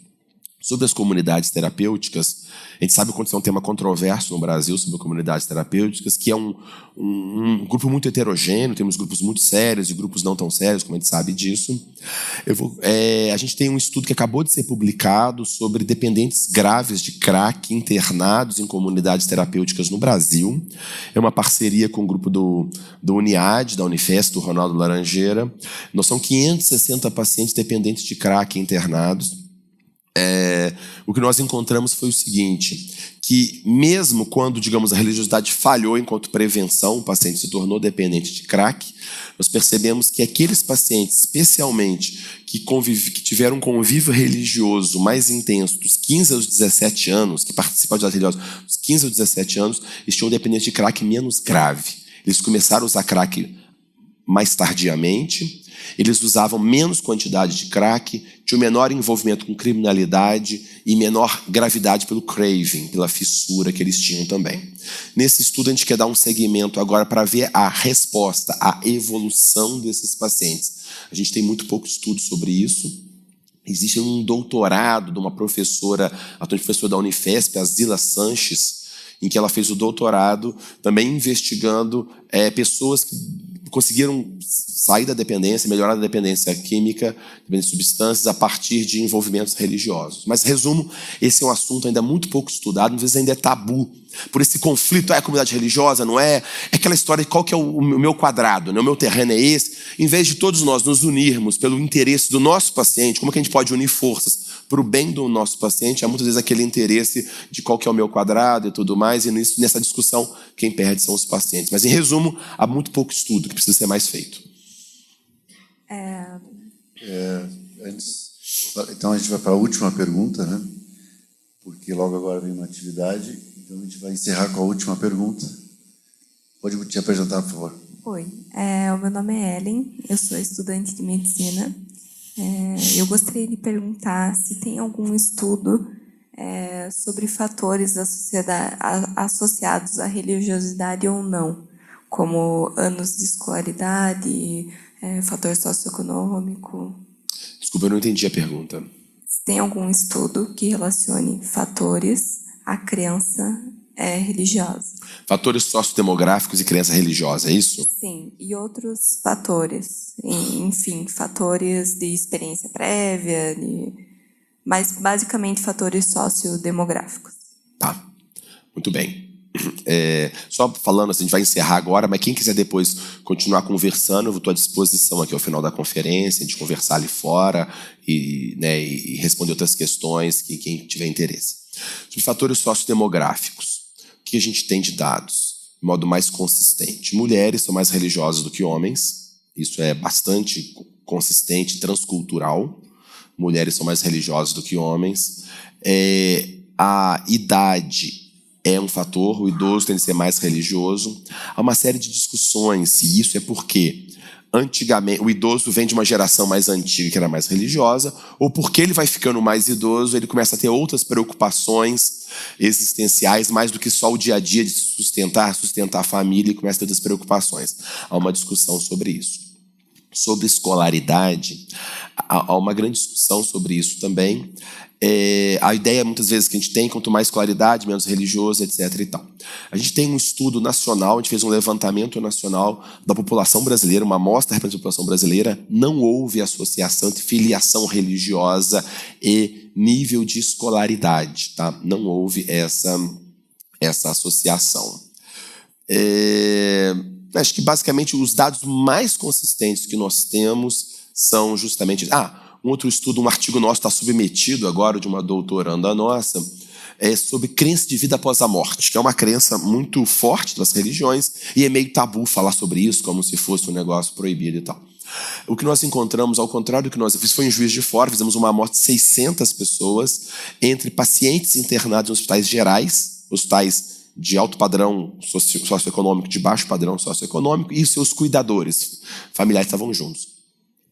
Sobre as comunidades terapêuticas, a gente sabe que é um tema controverso no Brasil sobre comunidades terapêuticas, que é um grupo muito heterogêneo, temos grupos muito sérios e grupos não tão sérios, como a gente sabe disso. A gente tem um estudo que acabou de ser publicado sobre dependentes graves de crack internados em comunidades terapêuticas no Brasil. É uma parceria com o grupo do Uniad, da Unifesp, do Ronaldo Laranjeira. Nós são 560 pacientes dependentes de crack internados. O que nós encontramos foi o seguinte, que mesmo quando, digamos, a religiosidade falhou enquanto prevenção, o paciente se tornou dependente de crack, nós percebemos que aqueles pacientes, especialmente, que tiveram um convívio religioso mais intenso dos 15 aos 17 anos, que participaram de atividades religiosa dos 15 aos 17 anos, eles tinham dependência de crack menos grave. Eles começaram a usar crack mais tardiamente, eles usavam menos quantidade de crack, tinham menor envolvimento com criminalidade e menor gravidade pelo craving, pela fissura que eles tinham também. Nesse estudo a gente quer dar um segmento agora para ver a resposta, a evolução desses pacientes. A gente tem muito pouco estudo sobre isso. Existe um doutorado de uma professora, atual professora da Unifesp, a Zila Sanches, em que ela fez o doutorado também investigando pessoas que conseguiram sair da dependência, melhorar a dependência química, dependência de substâncias, a partir de envolvimentos religiosos. Mas, resumo, esse é um assunto ainda muito pouco estudado, às vezes ainda é tabu. Por esse conflito, a comunidade religiosa, não é? É aquela história de qual que é o meu quadrado, né? O meu terreno é esse. Em vez de todos nós nos unirmos pelo interesse do nosso paciente, como é que a gente pode unir forças para o bem do nosso paciente? Há muitas vezes aquele interesse de qual que é o meu quadrado e tudo mais, e nessa discussão quem perde são os pacientes. Mas, em resumo, há muito pouco estudo que precisa ser mais feito. Então a gente vai para a última pergunta, né? Porque logo agora vem uma atividade, então a gente vai encerrar com a última pergunta. Pode te apresentar, por favor. Oi, o meu nome é Ellen, eu sou estudante de medicina. Eu gostaria de perguntar se tem algum estudo sobre fatores da sociedade, associados à religiosidade ou não, como anos de escolaridade, fator socioeconômico. Desculpa, eu não entendi a pergunta. Se tem algum estudo que relacione fatores à crença religiosa. Fatores sociodemográficos e crença religiosa, é isso? Sim, e outros fatores, enfim, fatores de experiência prévia, mas basicamente fatores sociodemográficos. Tá, muito bem. Só falando assim, a gente vai encerrar agora, mas quem quiser depois continuar conversando, eu estou à disposição aqui ao final da conferência, a gente conversar ali fora e responder outras questões que quem tiver interesse. Sobre fatores sociodemográficos, o que a gente tem de dados de modo mais consistente? Mulheres são mais religiosas do que homens, isso é bastante consistente, transcultural. Mulheres são mais religiosas do que homens. A idade é um fator, o idoso tem de ser mais religioso. Há uma série de discussões se isso é porque antigamente o idoso vem de uma geração mais antiga que era mais religiosa, ou porque ele vai ficando mais idoso, ele começa a ter outras preocupações existenciais, mais do que só o dia a dia de sustentar a família, e começa a ter outras preocupações. Há uma discussão sobre isso. Sobre escolaridade, há uma grande discussão sobre isso também. A ideia, muitas vezes, que a gente tem, quanto mais escolaridade, menos religioso, etc. e tal. A gente tem um estudo nacional, a gente fez um levantamento nacional da população brasileira, uma amostra da população brasileira, não houve associação entre filiação religiosa e nível de escolaridade, tá? Não houve essa associação. Acho que, basicamente, os dados mais consistentes que nós temos são justamente... um outro estudo, um artigo nosso está submetido agora, de uma doutoranda nossa, sobre crença de vida após a morte, que é uma crença muito forte das religiões, e é meio tabu falar sobre isso, como se fosse um negócio proibido e tal. O que nós encontramos, ao contrário do que nós fizemos, foi em Juiz de Fora, fizemos uma amostra de 600 pessoas, entre pacientes internados em hospitais gerais, hospitais de alto padrão socioeconômico, de baixo padrão socioeconômico, e os seus cuidadores, familiares estavam juntos.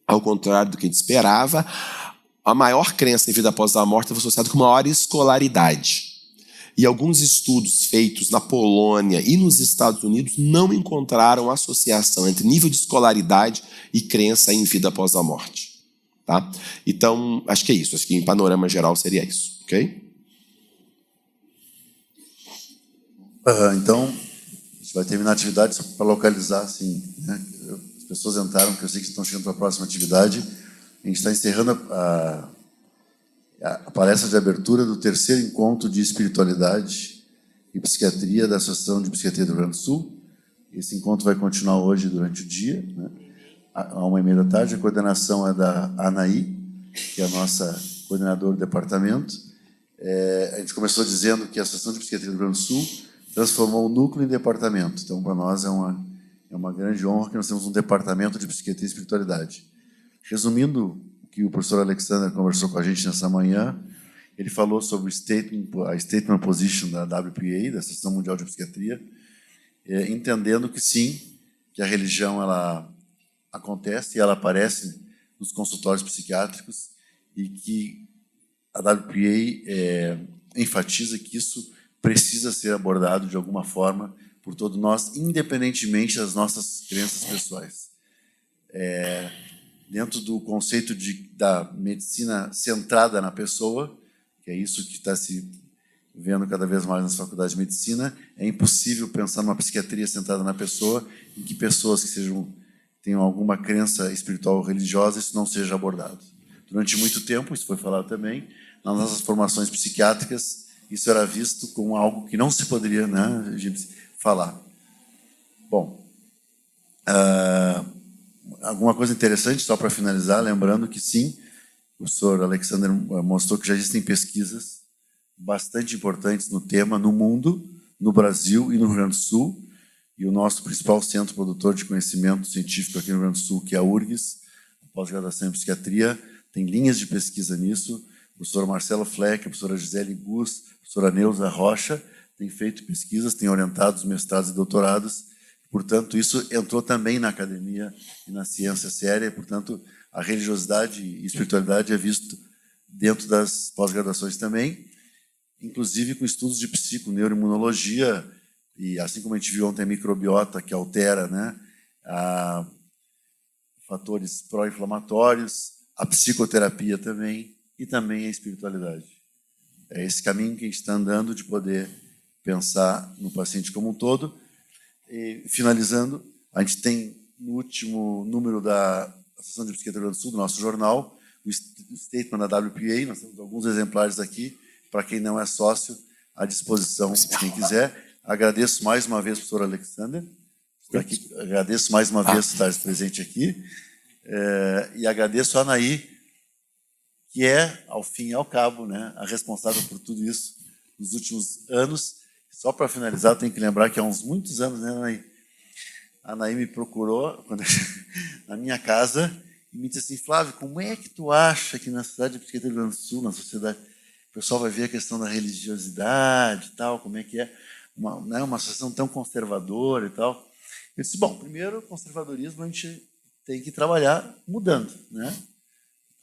Ao contrário do que a gente esperava, a maior crença em vida após a morte estava associada com maior escolaridade. E alguns estudos feitos na Polônia e nos Estados Unidos não encontraram associação entre nível de escolaridade e crença em vida após a morte. Tá? Então, acho que é isso. Acho que em panorama geral seria isso. Ok? Então, a gente vai terminar a atividade só para localizar, assim, né? As pessoas entraram, que eu sei que estão chegando para a próxima atividade. A gente está encerrando a palestra de abertura do 3º encontro de espiritualidade e psiquiatria da Associação de Psiquiatria do Rio Grande do Sul. Esse encontro vai continuar hoje durante o dia, né? À 1h30 da tarde. A coordenação é da Anaí, que é a nossa coordenadora do departamento. A gente começou dizendo que a Associação de Psiquiatria do Rio Grande do Sul transformou o núcleo em departamento. Então, para nós, é uma grande honra que nós temos um departamento de psiquiatria e espiritualidade. Resumindo o que o professor Alexander conversou com a gente nessa manhã, ele falou sobre a statement position da WPA, da Associação Mundial de Psiquiatria, entendendo que sim, que a religião ela acontece e ela aparece nos consultórios psiquiátricos e que a WPA enfatiza que isso precisa ser abordado de alguma forma por todos nós, independentemente das nossas crenças pessoais. Dentro do conceito da medicina centrada na pessoa, que é isso que está se vendo cada vez mais nas faculdades de medicina, é impossível pensar numa psiquiatria centrada na pessoa, em que pessoas que tenham alguma crença espiritual ou religiosa, isso não seja abordado. Durante muito tempo, isso foi falado também, nas nossas formações psiquiátricas, isso era visto como algo que não se poderia, né, falar. Bom, alguma coisa interessante, só para finalizar, lembrando que sim, o professor Alexander mostrou que já existem pesquisas bastante importantes no tema no mundo, no Brasil e no Rio Grande do Sul, e o nosso principal centro produtor de conhecimento científico aqui no Rio Grande do Sul, que é a URGS, a pós-graduação em psiquiatria, tem linhas de pesquisa nisso. O professor Marcelo Fleck, a professora Gisele Gus, a professora Neuza Rocha têm feito pesquisas, têm orientado os mestrados e doutorados. Portanto, isso entrou também na academia e na ciência séria. Portanto, a religiosidade e espiritualidade é visto dentro das pós-graduações também, inclusive com estudos de psiconeuroimunologia, e assim como a gente viu ontem a microbiota, que altera, né, fatores pró-inflamatórios, a psicoterapia também, e também a espiritualidade. É esse caminho que a gente está andando, de poder pensar no paciente como um todo. E, finalizando, a gente tem no último número da Associação de Psiquiatria do Rio Grande do Sul, do nosso jornal, o statement da WPA. Nós temos alguns exemplares aqui, para quem não é sócio, à disposição, quem quiser. Agradeço mais uma vez ao professor Alexander. Agradeço mais uma vez estar presente aqui. E agradeço a Anaí, que é, ao fim e ao cabo, né, a responsável por tudo isso nos últimos anos. Só para finalizar, eu tenho que lembrar que há muitos anos, né, Anaí? A Anaí me procurou na minha casa e me disse assim: Flávio, como é que tu acha que na cidade de Psiquiatria do Rio Grande do Sul, na sociedade, o pessoal vai ver a questão da religiosidade e tal, como é que é uma associação tão conservadora e tal? Eu disse: bom, primeiro, conservadorismo a gente tem que trabalhar mudando, né?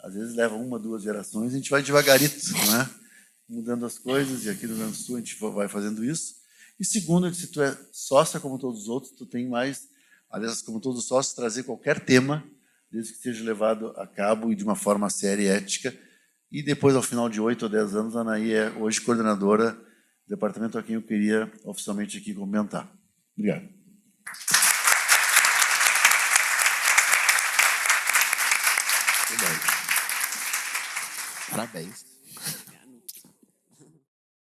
Às vezes leva 1, 2 gerações, a gente vai devagarito, né? Mudando as coisas, e aqui no Rio Grande do Sul a gente vai fazendo isso. E segundo, se tu é sócia como todos os outros, tu tem mais, aliás, como todos os sócios, trazer qualquer tema, desde que seja levado a cabo e de uma forma séria e ética. E depois, ao final de 8 ou 10 anos, a Anaí é hoje coordenadora do departamento a quem eu queria oficialmente aqui comentar. Obrigado. Parabéns.